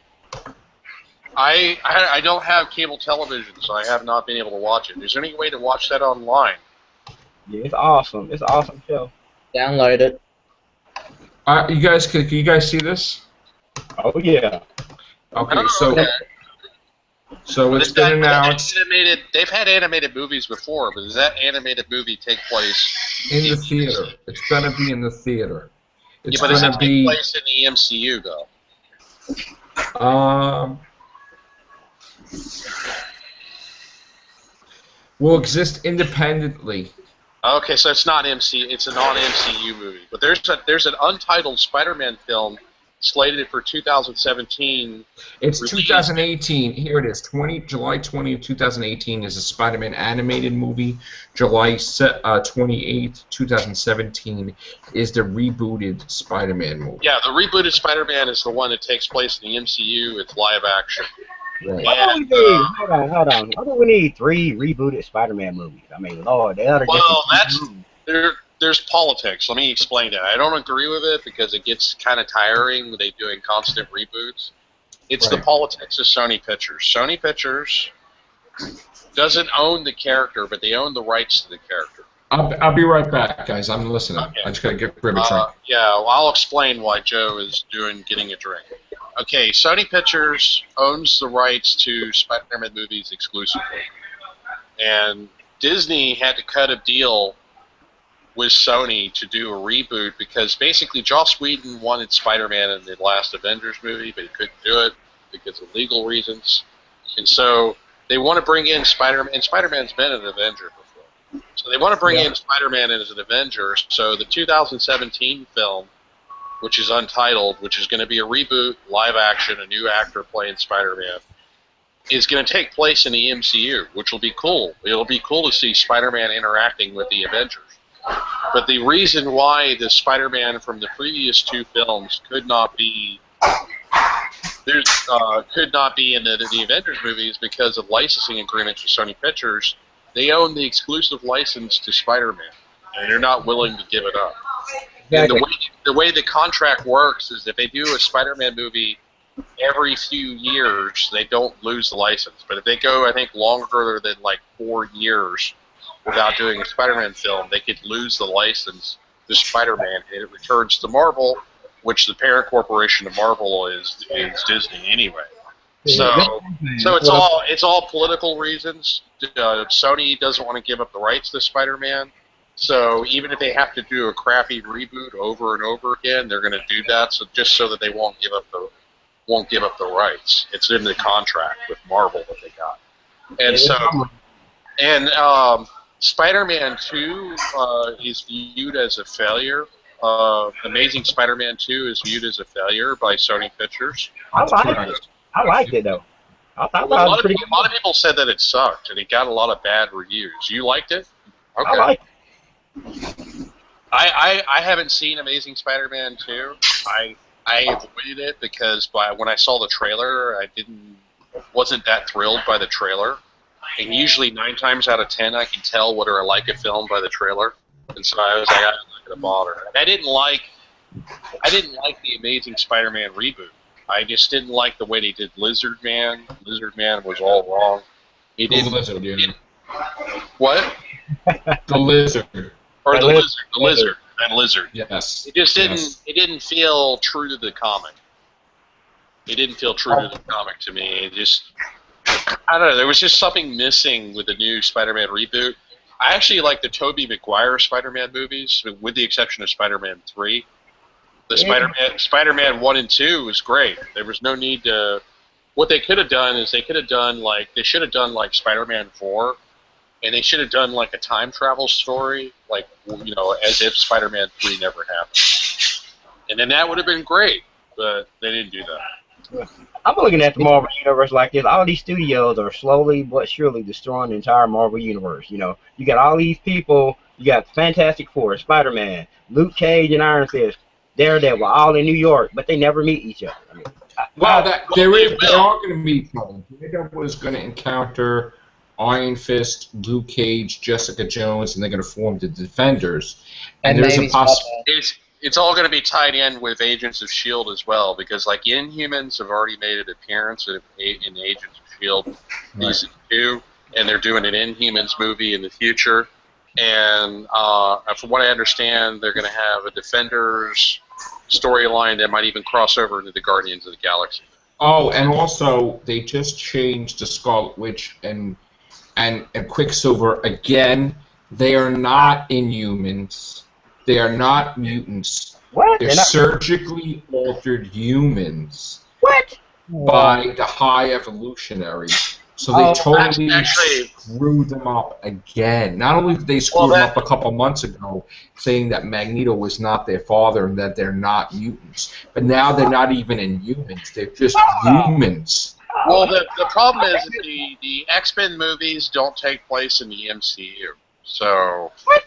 B: I don't have cable television, so I have not been able to watch it. Is there any way to watch that online?
C: Yeah, it's awesome. It's an awesome show.
D: Download it.
A: Can you guys see this?
C: Oh, yeah.
A: Okay, so it's been announced
B: They've had animated movies before, but does that animated movie take place
A: in the theater. It's going to be in the theater. It's
B: but does
A: going
B: it
A: to
B: take
A: be
B: place in the MCU though?
A: Will exist independently.
B: Okay, so it's not it's a non-MCU movie. But there's an untitled Spider-Man film slated for 2017.
A: It's
B: release.
A: 2018. Here it is. July 20th, 2018 is a Spider-Man animated movie. July 28th, 2017 is the rebooted Spider-Man movie.
B: Yeah, the rebooted Spider-Man is the one that takes place in the MCU. It's live action.
A: Right.
C: Hold on. Why do we need 3 rebooted Spider-Man movies? I mean, Lord, they ought to
B: There's politics. Let me explain that. I don't agree with it because it gets kind of tiring when they're doing constant reboots. It's the politics of Sony Pictures. Sony Pictures doesn't own the character, but they own the rights to the character.
A: I'll be right back, guys. I'm listening.
B: Okay.
A: I just gotta grab a drink.
B: Yeah, well, I'll explain why Joe is getting a drink. Okay, Sony Pictures owns the rights to Spider-Man movies exclusively, and Disney had to cut a deal with Sony to do a reboot because basically Joss Whedon wanted Spider-Man in the last Avengers movie, but he couldn't do it because of legal reasons. And so they want to bring in Spider-Man, and Spider-Man's been an Avenger before. So they want to bring in Spider-Man as an Avenger. So the 2017 film, which is untitled, which is going to be a reboot, live action, a new actor playing Spider-Man, is going to take place in the MCU, which will be cool. It'll be cool to see Spider-Man interacting with the Avengers. But the reason why the Spider-Man from the previous two films could not be in the Avengers movie is because of licensing agreements with Sony Pictures. They own the exclusive license to Spider-Man, and they're not willing to give it up. And the way the contract works is if they do a Spider-Man movie every few years, they don't lose the license. But if they go, I think, longer than like 4 years without doing a Spider-Man film, they could lose the license to Spider-Man, and it returns to Marvel, which the parent corporation of Marvel is Disney anyway. So it's all political reasons. Sony doesn't want to give up the rights to Spider-Man. So even if they have to do a crappy reboot over and over again, they're going to do that. So just so that they won't give up the rights. It's in the contract with Marvel that they got. And so, Spider-Man 2 is viewed as a failure. Amazing Spider-Man 2 is viewed as a failure by Sony Pictures.
C: I liked it though. I thought
B: a lot of people said that it sucked, and it got a lot of bad reviews. You liked it? Okay.
C: I liked it.
B: I haven't seen Amazing Spider-Man 2. I avoided it because when I saw the trailer, I wasn't that thrilled by the trailer. And usually 9 times out of 10, I can tell whether I like a film by the trailer. And so I was like, I'm not going to bother. And I didn't like the Amazing Spider-Man reboot. I just didn't like the way they did Lizard Man. Lizard Man was all wrong. He didn't. What?
A: The Lizard.
B: Or the Lizard. That Lizard.
A: Yes.
B: It just didn't. It didn't feel true to the comic. It didn't feel true to the comic to me. It just. I don't know. There was just something missing with the new Spider-Man reboot. I actually like the Tobey Maguire Spider-Man movies, with the exception of Spider-Man 3. The Spider-Man 1 and 2 was great. There was no need to. What they could have done is they should have done like Spider-Man 4, and they should have done like a time travel story, like as if Spider-Man 3 never happened. And then that would have been great, but they didn't do that.
C: I'm looking at the Marvel Universe like this. All these studios are slowly but surely destroying the entire Marvel Universe. You got all these people. You got Fantastic Four, Spider-Man, Luke Cage, and Iron Fist, Daredevil, all in New York, but they never meet each other. I mean,
A: they are going to meet each other. Daredevil is going to encounter Iron Fist, Luke Cage, Jessica Jones, and they're going to form the Defenders. And there's a possibility.
B: It's all going to be tied in with Agents of S.H.I.E.L.D. as well, because like Inhumans have already made an appearance in Agents of S.H.I.E.L.D. Season 2, and they're doing an Inhumans movie in the future. And from what I understand, they're going to have a Defenders storyline that might even cross over into the Guardians of the Galaxy.
A: Oh, and also they just changed the Scarlet Witch and Quicksilver again. They are not Inhumans. They are not mutants.
C: What?
A: They're surgically altered humans.
C: What?
A: By the High Evolutionary. So they totally screwed them up again. Not only did they screw them up a couple months ago, saying that Magneto was not their father and that they're not mutants, but now they're not even Inhumans. They're just humans.
B: Well, the problem is the X-Men movies don't take place in the MCU. So.
A: What?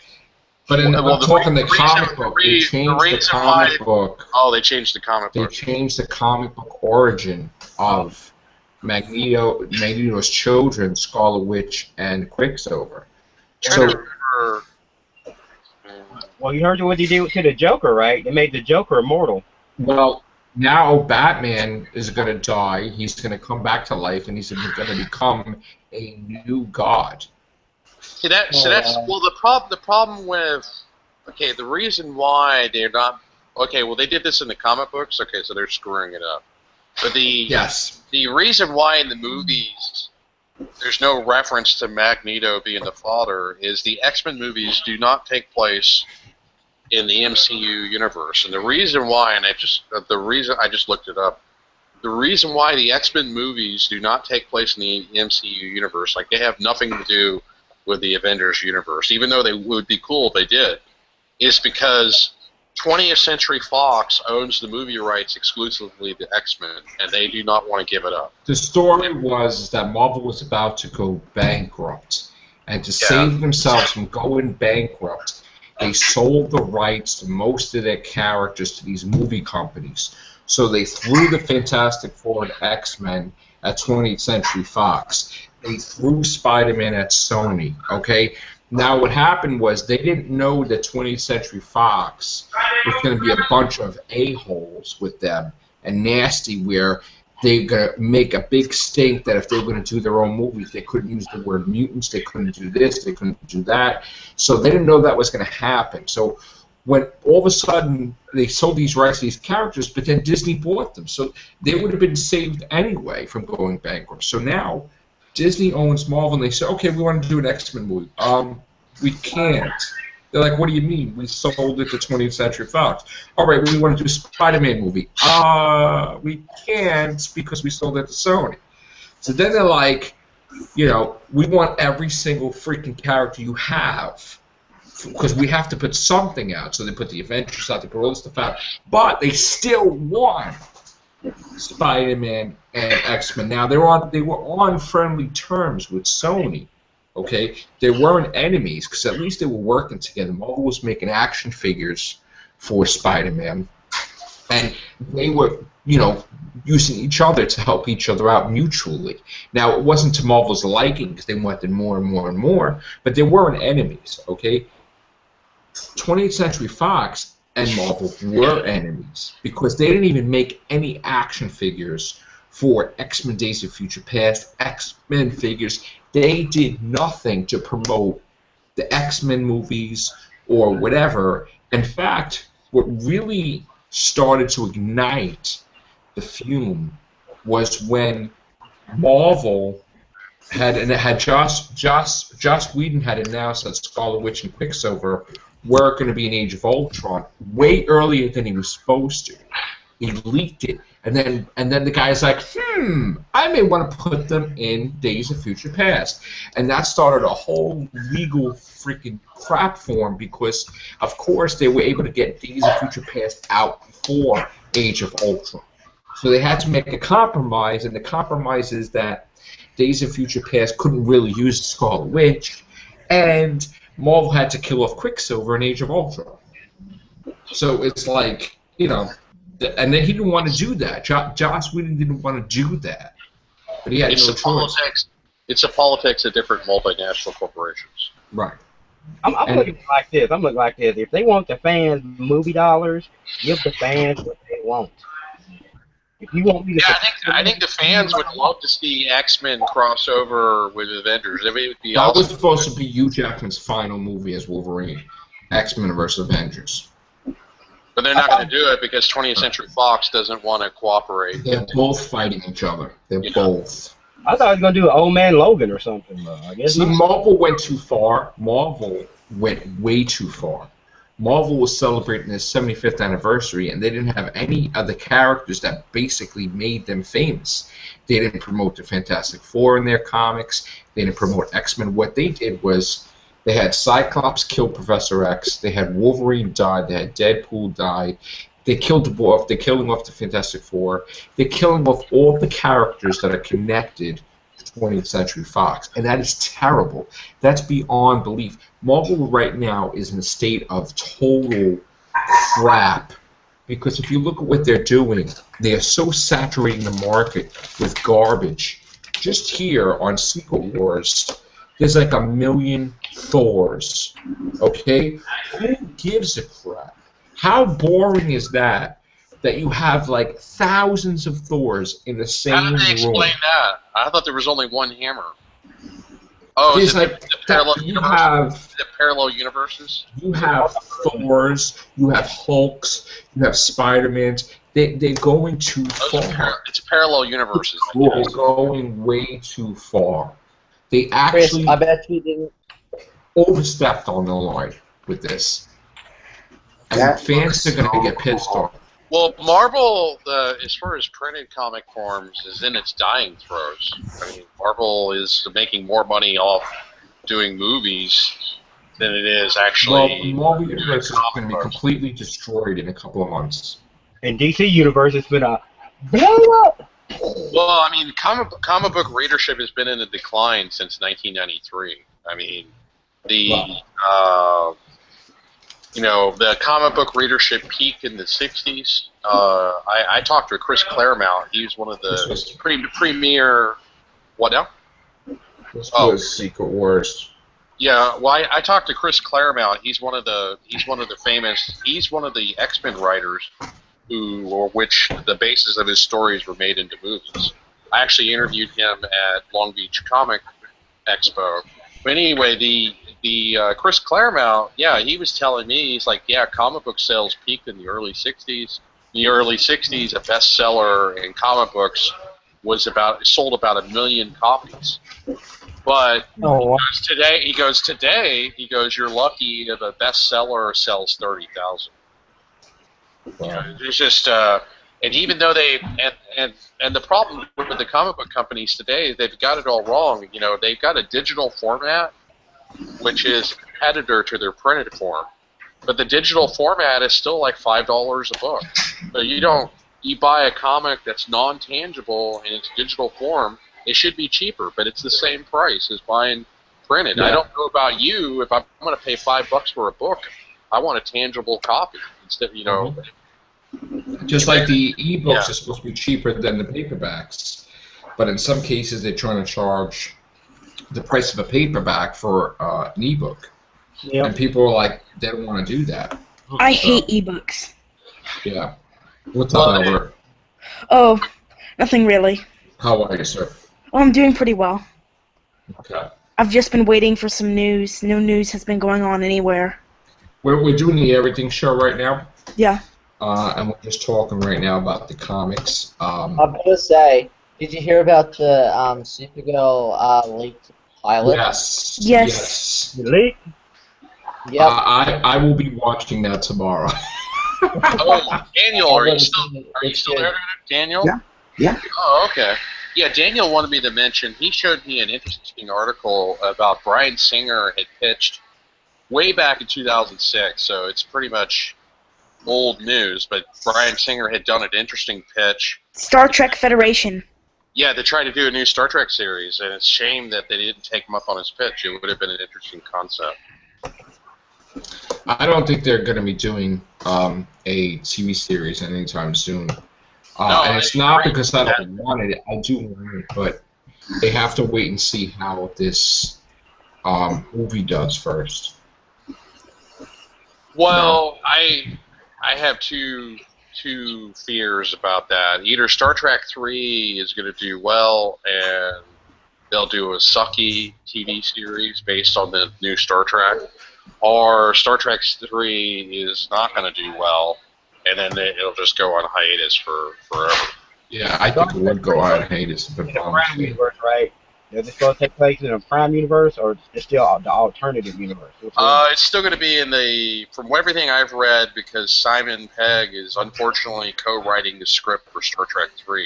A: But I'm talking the comic book. They changed the comic book.
B: Oh, they changed the comic book.
A: They changed the comic book origin of Magneto's children, Scarlet Witch and Quicksilver.
C: Well, you heard what they did to the Joker, right? They made the Joker immortal.
A: Well, now Batman is going to die. He's going to come back to life, and he's going to become a new god.
B: That's the problem with the reason why they're not they did this in the comic books, so they're screwing it up. But the reason why in the movies there's no reference to Magneto being the father is the X-Men movies do not take place in the MCU universe, and the reason why, and I just looked it up. The reason why the X-Men movies do not take place in the MCU universe, like they have nothing to do with the Avengers universe, even though they would be cool if they did, is because 20th Century Fox owns the movie rights exclusively to X-Men, and they do not want to give it up.
A: The story was that Marvel was about to go bankrupt, and to save themselves from going bankrupt, they sold the rights to most of their characters to these movie companies. So they threw the Fantastic Four and X-Men at 20th Century Fox. They threw Spider-Man at Sony, okay? Now what happened was they didn't know that 20th Century Fox was going to be a bunch of a-holes with them and nasty, where they're going to make a big stink that if they were going to do their own movies, they couldn't use the word mutants, they couldn't do this, they couldn't do that. So they didn't know that was going to happen. So when all of a sudden they sold these rights to these characters, but then Disney bought them. So they would have been saved anyway from going bankrupt. So now Disney owns Marvel, and they say, okay, we want to do an X-Men movie. We can't. They're like, what do you mean? We sold it to 20th Century Fox. All right, we want to do a Spider-Man movie. We can't because we sold it to Sony. So then they're like, you know, we want every single freaking character you have because we have to put something out. So they put the Avengers out, they put all this stuff out. But they still want Spider-Man and X-Men. Now they were on friendly terms with Sony. Okay, they weren't enemies because at least they were working together. Marvel was making action figures for Spider-Man, and they were, you know, using each other to help each other out mutually. Now it wasn't to Marvel's liking because they wanted more and more and more, but they weren't enemies. Okay, 20th Century Fox and Marvel were enemies because they didn't even make any action figures for X-Men Days of Future Past, X-Men figures. They did nothing to promote the X-Men movies or whatever. In fact, what really started to ignite the fume was when Marvel had Joss Whedon had announced that Scarlet Witch and Quicksilver were going to be in Age of Ultron way earlier than he was supposed to. He leaked it, and then the guy's like, I may want to put them in Days of Future Past. And that started a whole legal freaking crap for him because, of course, they were able to get Days of Future Past out before Age of Ultron. So they had to make a compromise, and the compromise is that Days of Future Past couldn't really use the Scarlet Witch, and Marvel had to kill off Quicksilver in Age of Ultron. So it's like, you know, and then he didn't want to do that. Joss Whedon didn't want to do that, but he had no choice.
B: Politics. It's the politics of different multinational corporations.
A: Right.
C: I'm looking like this. I'm looking like this. If they want the fans movie dollars, give the fans what they want. If you want me to,
B: I think the fans would love to see X-Men crossover with Avengers. It would be
A: that
B: awesome.
A: was supposed to be Hugh Jackman's final movie as Wolverine, X-Men vs. Avengers.
B: But they're not going to do it because 20th Century Fox doesn't want to cooperate.
A: They're both fighting each other. They're both.
C: I thought I was gonna do an Old Man Logan or something. I guess.
A: See, Marvel went too far. Marvel went way too far. Marvel was celebrating their 75th anniversary, and they didn't have any of the characters that basically made them famous. They didn't promote the Fantastic Four in their comics. They didn't promote X-Men. What they did was they had Cyclops kill Professor X. They had Wolverine die. They had Deadpool die. They killed the off. They're killing off the Fantastic Four. They're killing off all the characters that are connected to 20th Century Fox, and that is terrible. That's beyond belief. Marvel right now is in a state of total crap because if you look at what they're doing, they are so saturating the market with garbage. Just here on Secret Wars, there's like 1 million Thors. Okay, who gives a crap? How boring is that? That you have like thousands of Thors in the same room.
B: How did they explain that? I thought there was only one hammer. Oh, is it
A: like
B: the parallel universes? The parallel universes?
A: You have Thors, you have Hulks, you have Spider-Mans. They're going too far.
B: It's parallel universes.
A: They're going way too far. They
D: Chris,
A: actually
D: I bet you didn't.
A: overstepped on the line with this. And
E: That
A: fans are
E: looks
A: going to get
E: so
A: pissed
E: cool.
A: off.
B: Well, Marvel, as far as printed comic forms, is in its dying throes. I mean, Marvel is making more money off doing movies than it is
A: Well,
B: actually.
A: Marvel Universe is
B: comic
A: going to be
B: books.
A: completely destroyed in a couple of months.
C: And DC Universe has been a blow up.
B: Well, I mean, comic book readership has been in a decline since 1993. I mean, the comic book readership peaked in the 60s. I talked to Chris Claremont. He was one of the premier. What now?
A: This
B: Oh.
A: was Secret Wars.
B: Yeah, well, I talked to Chris Claremont. He's one of the X-Men writers which the basis of his stories were made into movies. I actually interviewed him at Long Beach Comic Expo. But anyway, the Chris Claremont, yeah, he was telling me, he's like, yeah, comic book sales peaked in the early 60s. In the early 60s, a bestseller in comic books sold about 1 million copies. But
D: Oh,
B: he goes, you're lucky if a bestseller sells 30,000. There's just, and even though and the problem with the comic book companies today, they've got it all wrong. You know, they've got a digital format, which is a competitor to their printed form, but the digital format is still like $5 a book. So you buy a comic that's non-tangible in its digital form, it should be cheaper, but it's the same price as buying printed.
A: Yeah.
B: I don't know about you. If I'm going to pay $5 for a book, I want a tangible copy instead.
A: Just like the ebooks
B: Yeah.
A: are supposed to be cheaper than the paperbacks, but in some cases they're trying to charge the price of a paperback for an ebook, and people are like, they don't want to do that.
F: I hate ebooks.
A: Yeah. What's up, Albert?
F: Oh, nothing really.
A: How are you, sir?
F: Oh, I'm doing pretty well.
A: Okay.
F: I've just been waiting for some news. No news has been going on anywhere.
A: We're doing the Everything Show right now,
F: Yeah.
A: and we're just talking right now about the comics.
D: I'm gonna say, did you hear about the Supergirl leaked pilot?
A: Yes.
F: Yes.
C: The leak.
D: Yep.
A: I will be watching that tomorrow.
B: Oh, Daniel, are you still there, Daniel?
E: Yeah. Yeah.
B: Oh, okay. Yeah, Daniel wanted me to mention, he showed me an interesting article about Bryan Singer had pitched way back in 2006, so it's pretty much old news, but Bryan Singer had done an interesting pitch.
F: Star Trek Federation.
B: Yeah, to try to do a new Star Trek series, and it's a shame that they didn't take him up on his pitch. It would have been an interesting concept.
A: I don't think they're going to be doing a TV series anytime soon.
B: No,
A: and it's
B: I
A: not
B: agree.
A: because I don't want it. I do want it, but they have to wait and see how this movie does first.
B: Well, I have two fears about that. Either Star Trek 3 is going to do well, and they'll do a sucky TV series based on the new Star Trek, or Star Trek 3 is not going to do well, and then it'll just go on hiatus for forever.
A: Yeah, I think it would go on hiatus if it
C: In the
A: bombs.
C: Prime universe, right? Is it supposed to take place in a Prime universe, or it's still the alternative universe?
B: It's still going to be in from everything I've read, because Simon Pegg is unfortunately co-writing the script for Star Trek 3.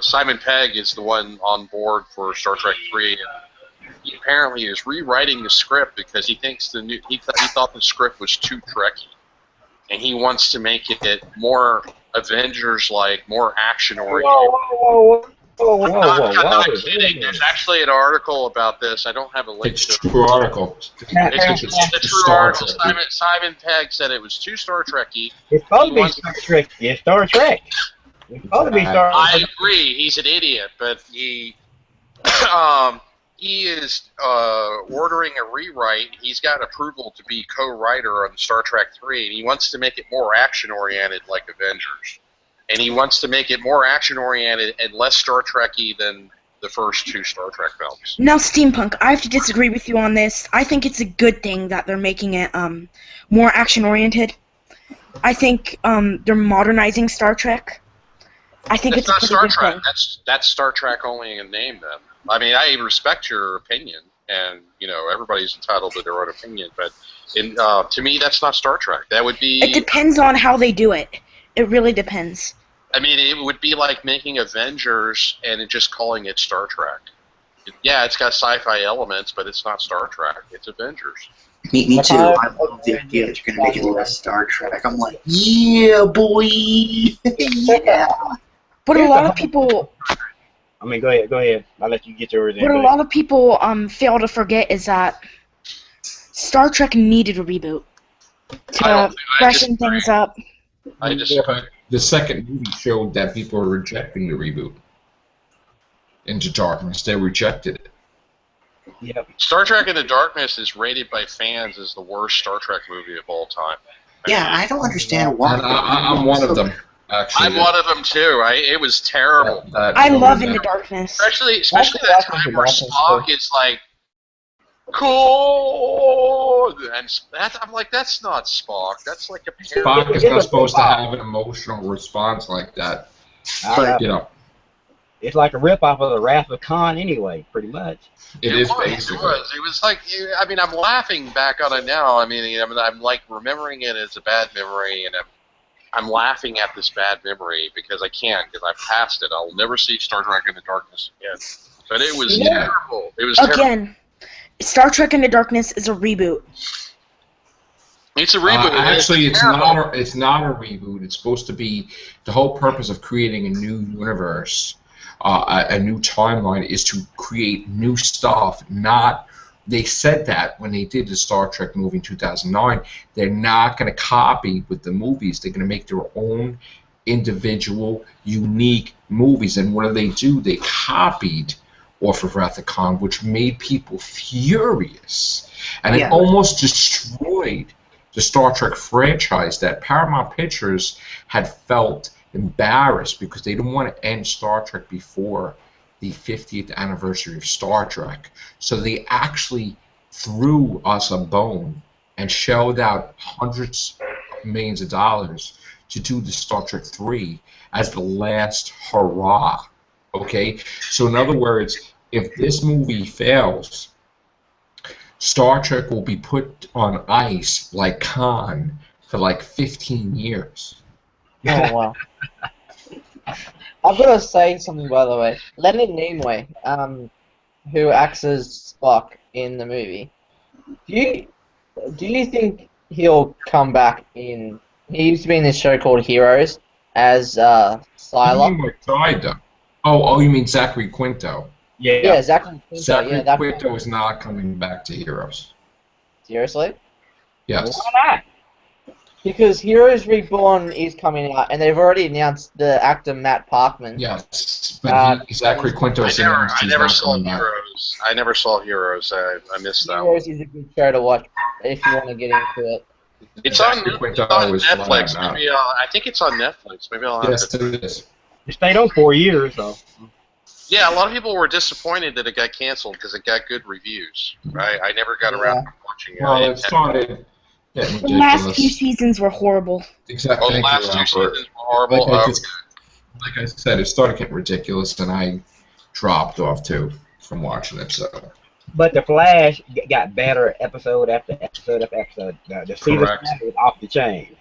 B: Simon Pegg is the one on board for Star Trek 3, and he apparently is rewriting the script because he thinks he thought the script was too Trekky, and he wants to make it more Avengers-like, more action-oriented.
C: Whoa.
B: I'm not kidding. There's actually an article about this. I don't have a link
A: It's
B: to
A: a true article.
B: It's a true
A: Star
B: article.
A: Trek.
B: Simon Pegg said it was too Star Trekky.
C: It's supposed to
B: He
C: be
B: wants-
C: Star Trek. It's Star Trek. It's supposed to be Star
B: I
C: Trek.
B: agree. He's an idiot, but he is ordering a rewrite. He's got approval to be co-writer on Star Trek 3, and he wants to make it more action-oriented like Avengers. And he wants to make it more action-oriented and less Star Trekky than the first two Star Trek films.
F: Now, Steampunk, I have to disagree with you on this. I think it's a good thing that they're making it more action-oriented. I think they're modernizing Star Trek. I think
B: That's
F: it's a
B: not
F: pretty
B: Star
F: good
B: Trek.
F: thing.
B: That's Star Trek only in name, then. I mean, I respect your opinion, and everybody's entitled to their own opinion. But to me, that's not Star Trek. That would be.
F: It depends on how they do it. It really depends.
B: I mean, it would be like making Avengers and just calling it Star Trek. Yeah, it's got sci-fi elements, but it's not Star Trek. It's Avengers.
E: Me too. I love the idea that you're going to make it less Star Trek. I'm like, yeah, boy. Yeah.
F: But a lot of people.
C: I mean, go ahead. I'll let you get yours in.
F: What a lot of people fail to forget is that Star Trek needed a reboot to freshen things up.
A: But the second movie showed that people are rejecting the reboot. Into Darkness, they rejected it.
C: Yep.
B: Star Trek Into Darkness is rated by fans as the worst Star Trek movie of all time.
E: Yeah, I don't understand why.
A: And I'm one of them, actually.
B: I'm one of them too. It was terrible.
F: I love Into Darkness.
B: Especially that time where Spock is like, cool, and I'm like, that's not Spock. That's like a parody.
A: Spock is not supposed to have an emotional response like that. But,
C: it's like a rip-off of the Wrath of Khan anyway, pretty much.
A: It is basically.
B: It was like, I mean, I'm laughing back on it now. I mean, I'm like remembering it as a bad memory, and I'm laughing at this bad memory because I can't, because I've passed it. I'll never see Star Trek Into Darkness again. But it was terrible. It was terrible.
F: Again, Star Trek Into Darkness is a reboot.
B: It's a reboot.
A: Actually, it's not a reboot. It's supposed to be the whole purpose of creating a new universe. A new timeline is to create new stuff. They said that when they did the Star Trek movie in 2009. They're not going to copy with the movies. They're going to make their own individual, unique movies. And what do? They copied off of Wrath of Khan, which made people furious, and it almost destroyed the Star Trek franchise. That Paramount Pictures had felt embarrassed because they didn't want to end Star Trek before the 50th anniversary of Star Trek. So they actually threw us a bone and shelled out hundreds of millions of dollars to do the Star Trek 3 as the last hurrah. Okay? So in other words, if this movie fails, Star Trek will be put on ice like Khan for like 15 years.
D: Oh, wow. I've got to say something, by the way. Leonard Nimoy, who acts as Spock in the movie, do you think he'll come back in? He used to be in this show called Heroes as Sylar.
A: Died, though. Oh, you mean Zachary Quinto?
D: Yeah, Zachary Quinto.
A: Zachary Quinto is not coming back to Heroes.
D: Seriously?
A: Yes.
C: Why not?
D: Because Heroes Reborn is coming out, and they've already announced the actor Matt Parkman.
A: Yes, but Zachary Quinto is announced
B: I
A: he's
B: never
A: not
B: saw
A: coming back.
B: Heroes. I never saw Heroes. I missed that one.
D: Heroes is a good show to watch if you want to get into it.
B: It's on
A: Quinto is
B: Netflix.
A: flying out.
B: Maybe I think it's on Netflix. Maybe I'll have
A: Yes,
B: to.
A: it is.
C: It stayed on 4 years, so.
B: Yeah, a lot of people were disappointed that it got canceled because it got good reviews. Right? I never got around to watching it.
A: Well, it started getting
F: The last
A: ridiculous.
F: few seasons were horrible.
A: Exactly.
B: Oh, the last two seasons were horrible.
A: Like I said, it started getting ridiculous, and I dropped off too from watching it. So.
C: But the Flash got better episode after episode after episode. The season
A: Correct.
C: was off the chain.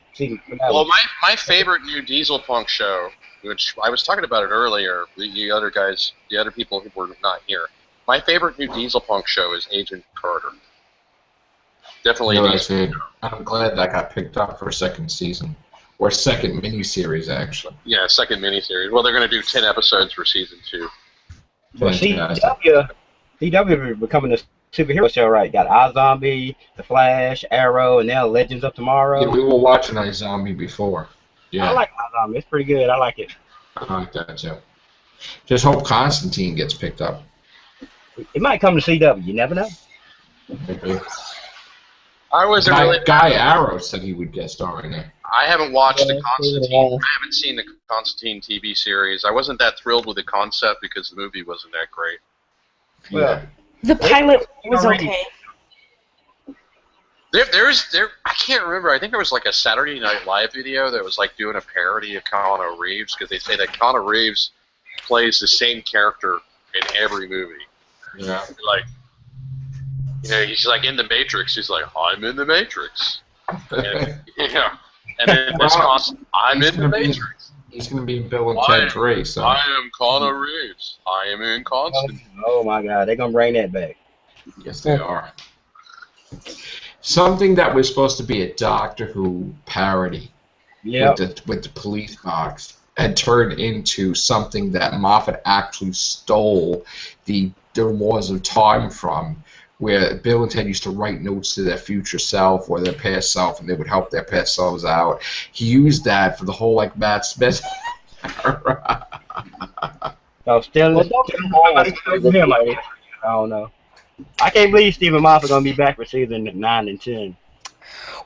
B: Well, my favorite new Diesel Punk show, which I was talking about it earlier, the other guys, the other people who were not here. My favorite new Diesel Punk show is Agent Carter. Definitely.
A: I'm glad that got picked up for a second season, or second miniseries actually.
B: Yeah, second miniseries. Well, they're going to do 10 episodes for season 2.
C: Well, CW is becoming a superhero show, right? Got iZombie, The Flash, Arrow, and now Legends of Tomorrow.
A: Yeah, we were watching iZombie before. Yeah,
C: I like iZombie. It's pretty good. I like it.
A: I like that too. Just hope Constantine gets picked up.
C: It might come to CW. You never know.
A: Maybe.
B: I wasn't really.
A: Guy Arrow said he would guest star in it.
B: I haven't watched the
D: Yeah,
B: Constantine.
D: yeah.
B: I haven't seen the Constantine TV series. I wasn't that thrilled with the concept because the movie wasn't that great.
C: Well,
F: The pilot was
C: already-
F: okay.
B: I can't remember. I think there was like a Saturday Night Live video that was like doing a parody of Keanu Reeves because they say that Keanu Reeves plays the same character in every movie.
A: Yeah.
B: Like, he's like in the Matrix. He's like, I'm in the Matrix. And, and then this constant, I'm in the Matrix.
A: He's going to be Bill and Ted's race.
B: I am Keanu Reeves. I am in Constant.
C: Oh my God, they're gonna bring that back.
A: Yes, they are. Something that was supposed to be a Doctor Who parody with the police box had turned into something that Moffat actually stole the laws of time from, where Bill and Ted used to write notes to their future self or their past self, and they would help their past selves out. He used that for the whole Matt Smith.
C: So still him. I don't know. I can't believe Stephen Moffat gonna be back for season 9 and 10.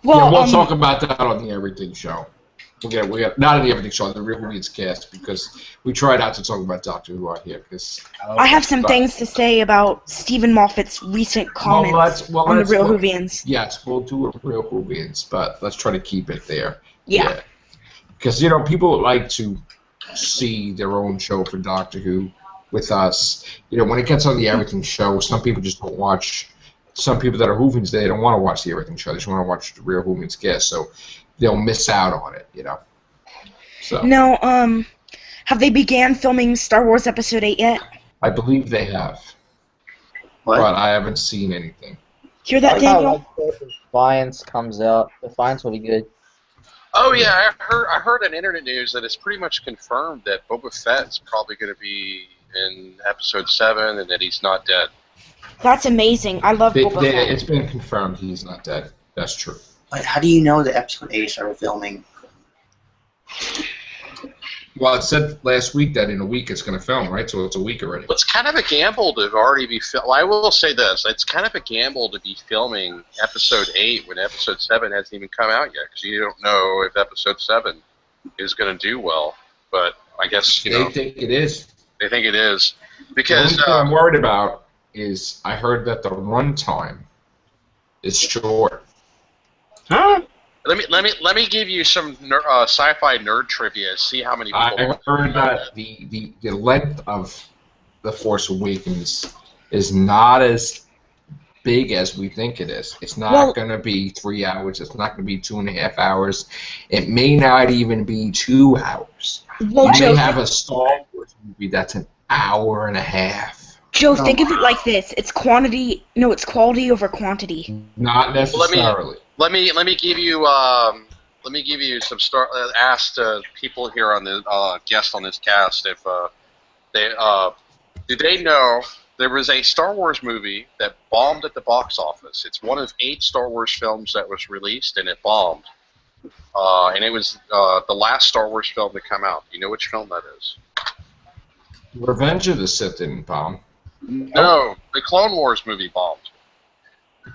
F: Well,
A: we'll talk about that on the Everything Show. We got not on the Everything Show, on the Real Movie's cast, because we try not to talk about Doctor Who out here. Because
F: I have some things to say about Stephen Moffat's recent comments on the Real Whovians.
A: Yes, we'll do a Real Whovians, but let's try to keep it there.
F: Yeah.
A: Because people like to see their own show for Doctor Who with us. When it gets on the Everything Show, some people just don't watch. Some people that are Whovians, they don't want to watch the Everything Show. They just want to watch the Real Whovians guest, so they'll miss out on it. So.
F: Now, have they began filming Star Wars Episode 8 yet?
A: I believe they have.
E: What?
A: But I haven't seen anything.
F: Hear that, Daniel?
D: Defiance comes out. Defiance will be good.
B: Oh yeah, I heard on internet news that it's pretty much confirmed that Boba Fett's probably going to be in Episode 7 and that he's not dead.
F: That's amazing. I love Boba Fett.
A: It's been confirmed he's not dead. That's true.
E: But how do you know that episode 8 started filming?
A: Well, it said last week that in a week it's going to film, right? So it's a week already.
B: Well, it's kind of a gamble to already be well, I will say this. It's kind of a gamble to be filming Episode 8 when Episode 7 hasn't even come out yet, because you don't know if Episode 7 is going to do well. But I guess,
A: They think it is.
B: They think it is.
A: The
B: Because
A: only thing I'm worried about is I heard that the runtime is short.
C: Huh?
B: Let me give you some sci-fi nerd trivia. See how many people.
A: I heard that the length of The Force Awakens is not as big as we think it is. It's not going to be 3 hours. It's not going to be 2.5 hours. It may not even be 2 hours.
F: Well,
A: You
F: Joe,
A: may have a Star Wars movie that's an hour and a half.
F: Joe, think of it like this: it's quality over quantity.
A: Not necessarily.
B: Let me give you some asked people here on the guests on this cast if did they know there was a Star Wars movie that bombed at the box office. It's one of 8 Star Wars films that was released and it bombed. And it was the last Star Wars film to come out. You know which film that is?
A: Revenge of the Sith didn't bomb.
B: No, the Clone Wars movie bombed.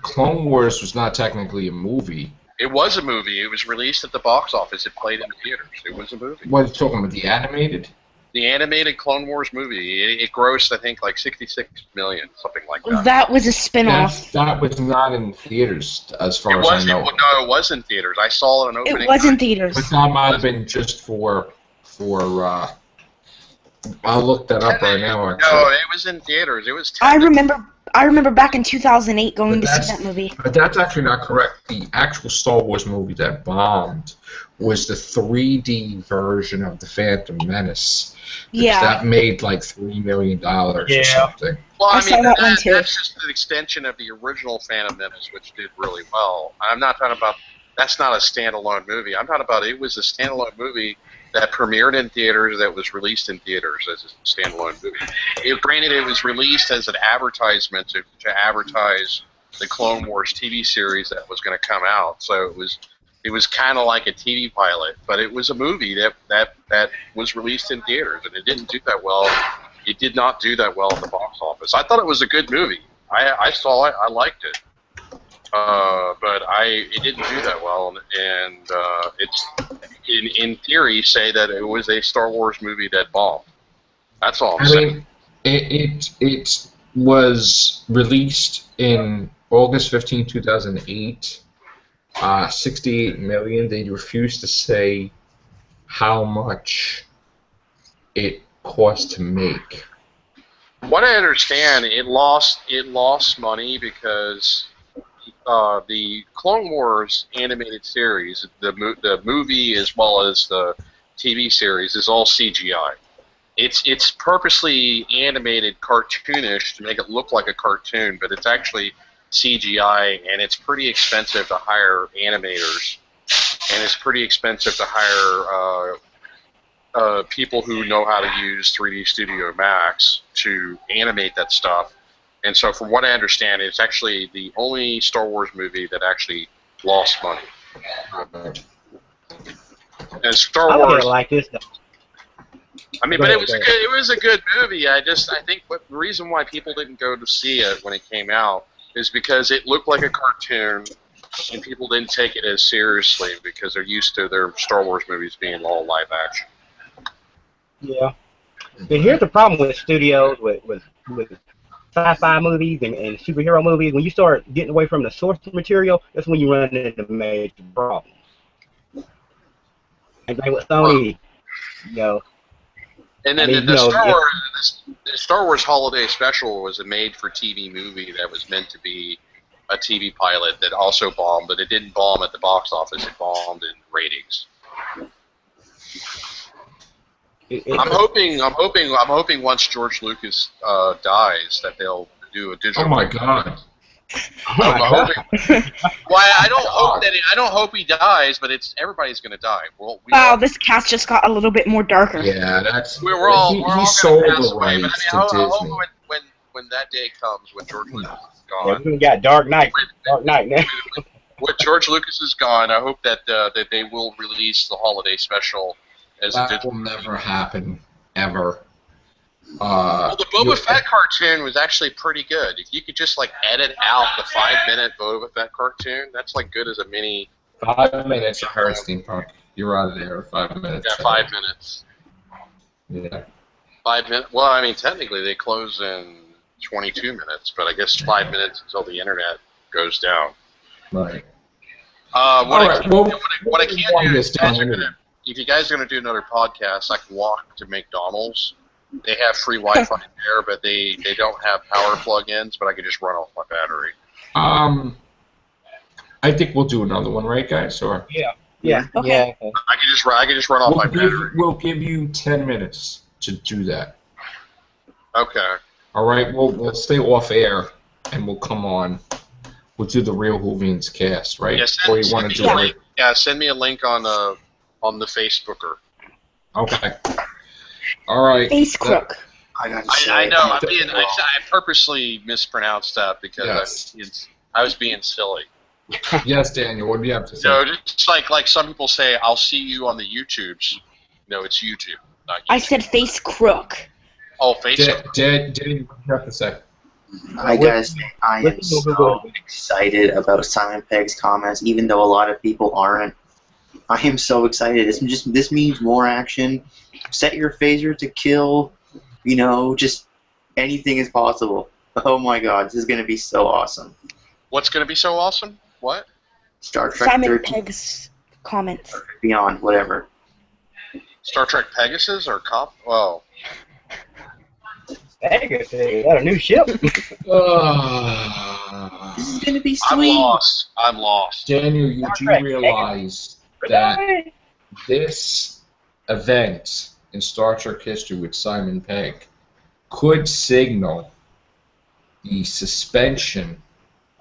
A: Clone Wars was not technically a movie.
B: It was a movie. It was released at the box office. It played in the theaters. It was a movie.
A: What are you talking about? The animated?
B: The animated Clone Wars movie. It grossed, I think, like $66 million, something like that.
F: That was a spin-off.
A: That was not in theaters, as far as I know.
B: No, it was in theaters. I saw an opening.
F: It was in theaters.
A: But that might have been just for I'll look that up right now. Actually.
B: No, it was in theaters. It was.
F: I remember back in 2008 going to see that movie.
A: But that's actually not correct. The actual Star Wars movie that bombed was the 3D version of The Phantom Menace.
F: Yeah.
A: That made like $3 million or something.
B: Well,
F: I saw that one too.
B: That's just an extension of the original Phantom Menace, which did really well. I'm not talking about. That's not a standalone movie. I'm talking about it was a standalone movie that premiered in theaters, that was released in theaters as a standalone movie. Granted, it was released as an advertisement to advertise the Clone Wars TV series that was going to come out. So it was kind of like a TV pilot, but it was a movie that was released in theaters, and it didn't do that well. It did not do that well at the box office. I thought it was a good movie. I saw it. I liked it. But it didn't do that well, and it's in theory say that it was a Star Wars movie that bombed. That's all I'm saying.
A: It was released in August 15, 2008. 68 million. They refused to say how much it cost to make.
B: what I understand, it lost money because the Clone Wars animated series, the movie as well as the TV series, is all CGI. It's purposely animated cartoonish to make it look like a cartoon, but it's actually CGI, and it's pretty expensive to hire animators, and it's pretty expensive to hire people who know how to use 3D Studio Max to animate that stuff. And so from what I understand, it's actually the only Star Wars movie that actually lost money. And Star
C: I
B: Wars,
C: really like this though.
B: I mean,
C: Go
B: but
C: ahead,
B: it was a good movie. I think the reason why people didn't go to see it when it came out is because it looked like a cartoon, and people didn't take it as seriously because they're used to their Star Wars movies being all live action.
C: Yeah. But here's the problem with studios, with sci-fi movies and superhero movies. When you start getting away from the source material, that's when you run into major problems. And like with Sony, you know.
B: And then
C: I mean,
B: the
C: you know,
B: the Star Wars Holiday Special was a made-for-TV movie that was meant to be a TV pilot that also bombed, but it didn't bomb at the box office. It bombed in ratings. I'm hoping once George Lucas dies that they'll do a digital.
A: Oh my God!
B: I'm hoping. Why I don't hope he dies, but everybody's going to die.
F: Wow, this cast just got a little bit more darker.
A: Yeah, that's.
B: We're all
A: he
B: gonna
A: sold
B: pass
A: the
B: away, but
A: rights
B: I mean,
A: to
B: I hope
A: Disney.
B: when that day comes, when George Lucas is
C: yeah,
B: gone,
C: we got Dark Knight now.
B: when George Lucas is gone, I hope that they will release the holiday special as a
A: That
B: digital.
A: will never happen, ever.
B: Well, the Boba Fett cartoon was actually pretty good. If you could just like edit out the 5-minute Boba Fett cartoon, that's like good as a mini.
A: 5 minutes of her steampunk. You're out of there. 5 minutes.
B: Yeah, 5 minutes.
A: Yeah.
B: 5 minutes. Well, I mean, technically they close in 22 minutes, but I guess 5 minutes until the internet goes down.
A: Right.
B: What I can do is,
A: down
B: if you guys are going to do another podcast, I can walk to McDonald's. They have free Wi-Fi there, but they don't have power plug-ins. But I can just run off my battery.
A: I think we'll do another one, right, guys? Or
C: Yeah.
F: Okay.
D: Yeah. Okay.
B: I can just run off my battery.
A: we'll give you 10 minutes to do that.
B: Okay.
A: All right. We'll stay off air, and we'll come on. We'll do the Real Hoovians cast, right?
B: Yeah,
A: Or you want to do it?
B: send me a link on the Facebooker.
A: Okay. All right.
F: Face crook.
E: I gotta say,
B: I know. I purposely mispronounced that because
A: Yes.
B: I was being silly.
A: Yes, Daniel. What do you have to say?
B: No, just like some people say, I'll see you on the YouTubes. No, it's YouTube, not YouTube.
F: I said face crook.
B: Oh, Facebook.
A: Daniel, what do you have to say?
E: I gotta say, I am so excited about Simon Pegg's comments, even though a lot of people aren't. I am so excited. This means more action. Set your phaser to kill. You know, just anything is possible. Oh my God, this is gonna be so awesome.
B: What's going to be so awesome? What?
E: Star Trek
F: Simon
E: 13
F: Pegg's comments.
E: Beyond, whatever.
B: Star Trek Pegasus or Cop? Oh.
C: Vegas, they got a new ship.
E: This is gonna be sweet.
B: I'm lost.
A: Daniel, you do realize that this event in Star Trek history with Simon Pegg could signal the suspension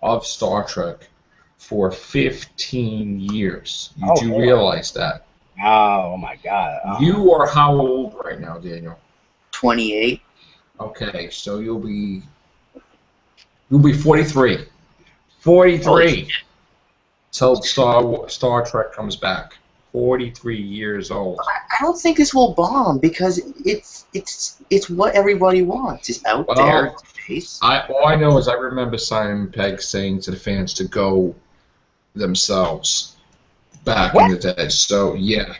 A: of Star Trek for 15 years. You do realize that?
C: Oh my God.
A: You are how old right now, Daniel?
E: 28.
A: Okay, so you'll be 43. 43 till Star Trek comes back. 43 years old.
E: I don't think this will bomb because it's what everybody wants. It's out there. It's space.
A: All I know is I remember Simon Pegg saying to the fans to go themselves back in the day. So yeah.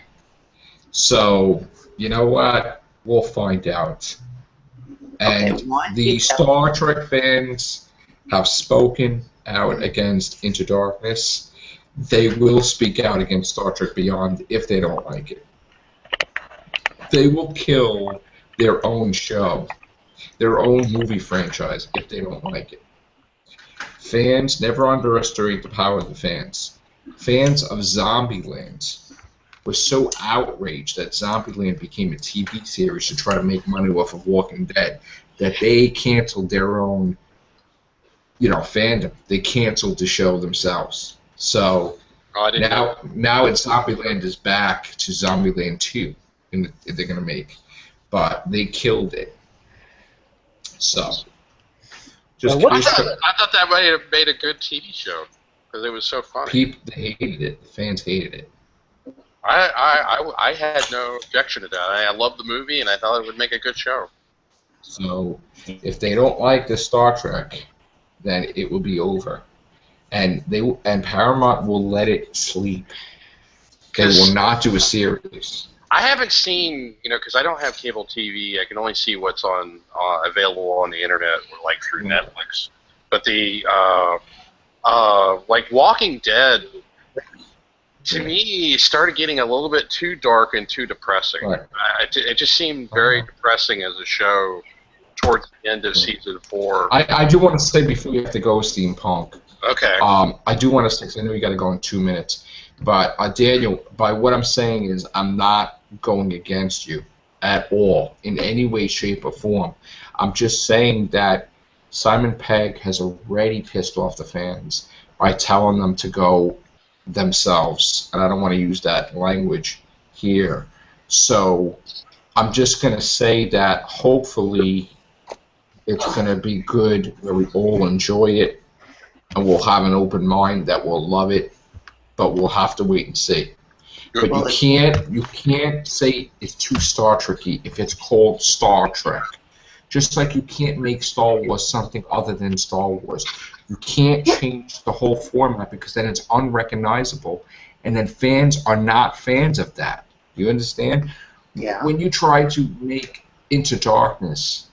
A: So you know what? We'll find out. And the Star Trek fans have spoken out against Into Darkness. They will speak out against Star Trek Beyond if they don't like it. They will kill their own show their own movie franchise if they don't like it. Fans never underestimate the power of the fans. Fans of Zombieland were so outraged that Zombieland became a TV series to try to make money off of Walking Dead that they canceled their own, fandom. They canceled the show themselves. So now it's Zombieland is back to Zombieland 2, and they're gonna make, but they killed it. So just
B: I thought that might have made a good TV show because it was so funny.
A: People hated it. The fans hated it.
B: I had no objection to that. I loved the movie, and I thought it would make a good show.
A: So if they don't like the Star Trek, then it will be over, and Paramount will let it sleep. They will not do a series.
B: I haven't seen, because I don't have cable TV. I can only see what's on available on the internet, or like through Netflix. But the like Walking Dead, to me, started getting a little bit too dark and too depressing.
A: Right.
B: It just seemed very depressing as a show towards the end of season 4.
A: I do want to say before you have to go, Steampunk.
B: Okay.
A: I do want to say, 'cause I know you got to go in 2 minutes, but Daniel, by what I'm saying is I'm not going against you at all in any way, shape, or form. I'm just saying that Simon Pegg has already pissed off the fans by telling them to go themselves, and I don't want to use that language here. So I'm just going to say that hopefully it's going to be good where we all enjoy it, and we'll have an open mind that we'll love it, but we'll have to wait and see. But you can't say it's too Star Trek-y if it's called Star Trek. Just like you can't make Star Wars something other than Star Wars. You can't change the whole format because then it's unrecognizable, and then fans are not fans of that. You understand?
E: Yeah.
A: When you try to make Into Darkness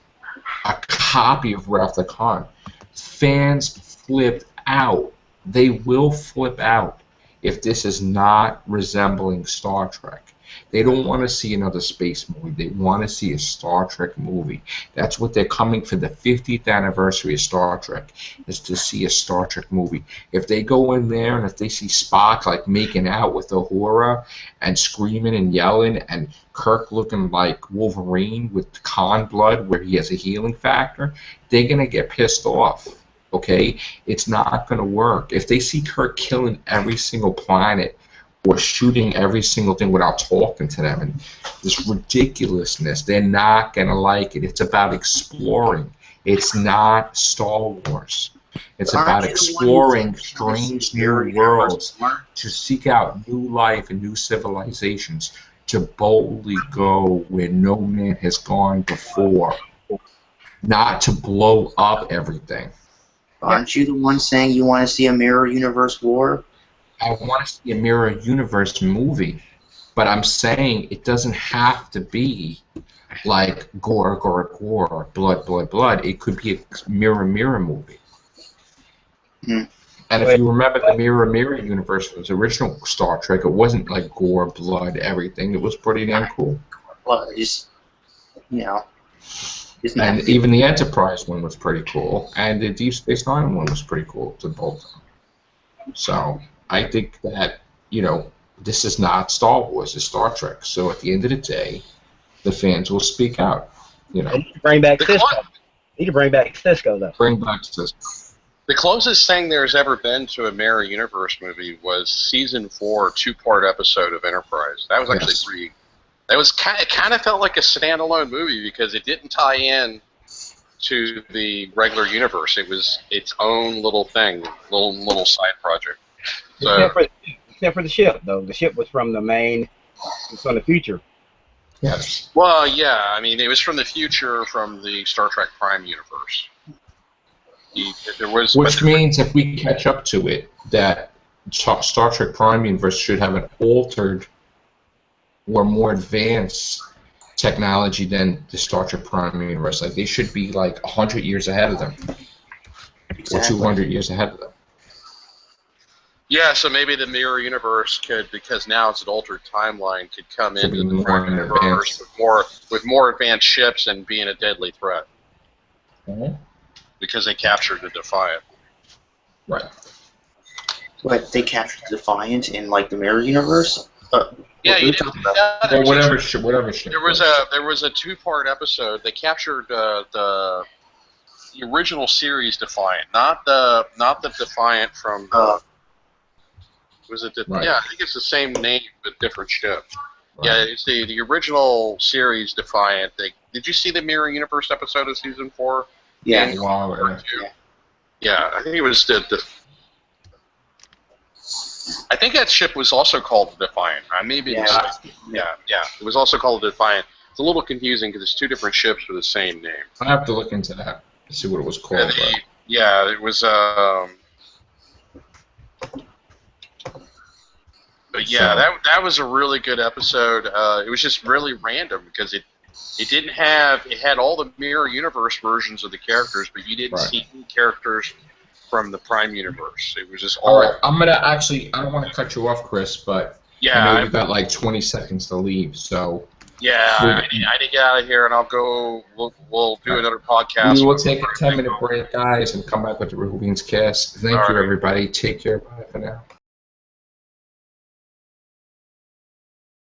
A: a copy of Wrath of Khan, fans flipped out. They will flip out if this is not resembling Star Trek. They don't want to see another space movie. They want to see a Star Trek movie. That's what they're coming for the 50th anniversary of Star Trek, is to see a Star Trek movie. If they go in there and if they see Spock like making out with Uhura and screaming and yelling, and Kirk looking like Wolverine with Khan blood where he has a healing factor, they're going to get pissed off. Okay? It's not going to work. If they see Kirk killing every single planet or shooting every single thing without talking to them, and this ridiculousness, they're not going to like it. It's about exploring. It's not Star Wars. It's about exploring strange new worlds, to seek out new life and new civilizations, to boldly go where no man has gone before, not to blow up everything.
E: Aren't you the one saying you want to see a mirror universe war?
A: I want to see a mirror universe movie, but I'm saying it doesn't have to be like gore, gore, gore, blood, blood, blood. It could be a mirror, mirror movie.
E: Hmm.
A: And if you remember the mirror, mirror universe was original Star Trek, it wasn't like gore, blood, everything. It was pretty damn cool.
E: Well, just,
A: And even the Enterprise one was pretty cool, and the Deep Space Nine one was pretty cool to both. So I think that, this is not Star Wars, it's Star Trek. So at the end of the day, the fans will speak out.
C: They need to bring back Cisco. Need to bring back Cisco, though.
A: Bring back Cisco.
B: The closest thing there's ever been to a Mirror Universe movie was season 4, 2-part episode of Enterprise. That was actually pretty. That was it kind of felt like a standalone movie because it didn't tie in to the regular universe. It was its own little thing, little side project. So,
C: except for the ship, though. The ship was from the main. It's from the future.
A: Yes.
B: Well, yeah. I mean, it was from the future, from the Star Trek Prime universe.
A: Which means if we catch up to it, that Star Trek Prime universe should have an altered or more advanced technology than the Star Trek Prime universe. Like, they should be like 100 years ahead of them. Exactly. Or 200 years ahead of them.
B: Yeah, so maybe the Mirror Universe could, because now it's an altered timeline, could come into the Prime Universe with more advanced ships and being a deadly threat. because they captured the Defiant.
A: Right.
E: But they captured Defiant in like the Mirror Universe.
B: Yeah,
E: what
B: you
E: are
B: didn't.
E: talking about?
A: Well, whatever ship.
B: There was a 2-part episode. They captured the original series Defiant, not the Defiant from. Was it?
A: Right.
B: Yeah, I think it's the same name but different ship.
A: Right.
B: Yeah, it's the original series Defiant. Did you see the Mirror Universe episode of season 4?
E: Yeah.
A: Wow.
B: Yeah, I think it was the I think that ship was also called the Defiant. I may be mistaken. Yeah. It was also called the Defiant. It's a little confusing because it's 2 different ships with the same name.
A: I have to look into that to see what it was called.
B: Yeah, it was. But yeah, that was a really good episode. It was just really random because it had all the Mirror Universe versions of the characters, but you didn't see any characters from the Prime Universe. It was just all.
A: All right, I'm gonna actually. I don't want to cut you off, Chris, but I know you've got like 20 seconds to leave, so.
B: Yeah, I need to get out of here, and I'll go. We'll do another podcast.
A: We will take a 10-minute break, guys, and come back with the Real Beans Cast. Thank you, everybody. Take care. Bye for now.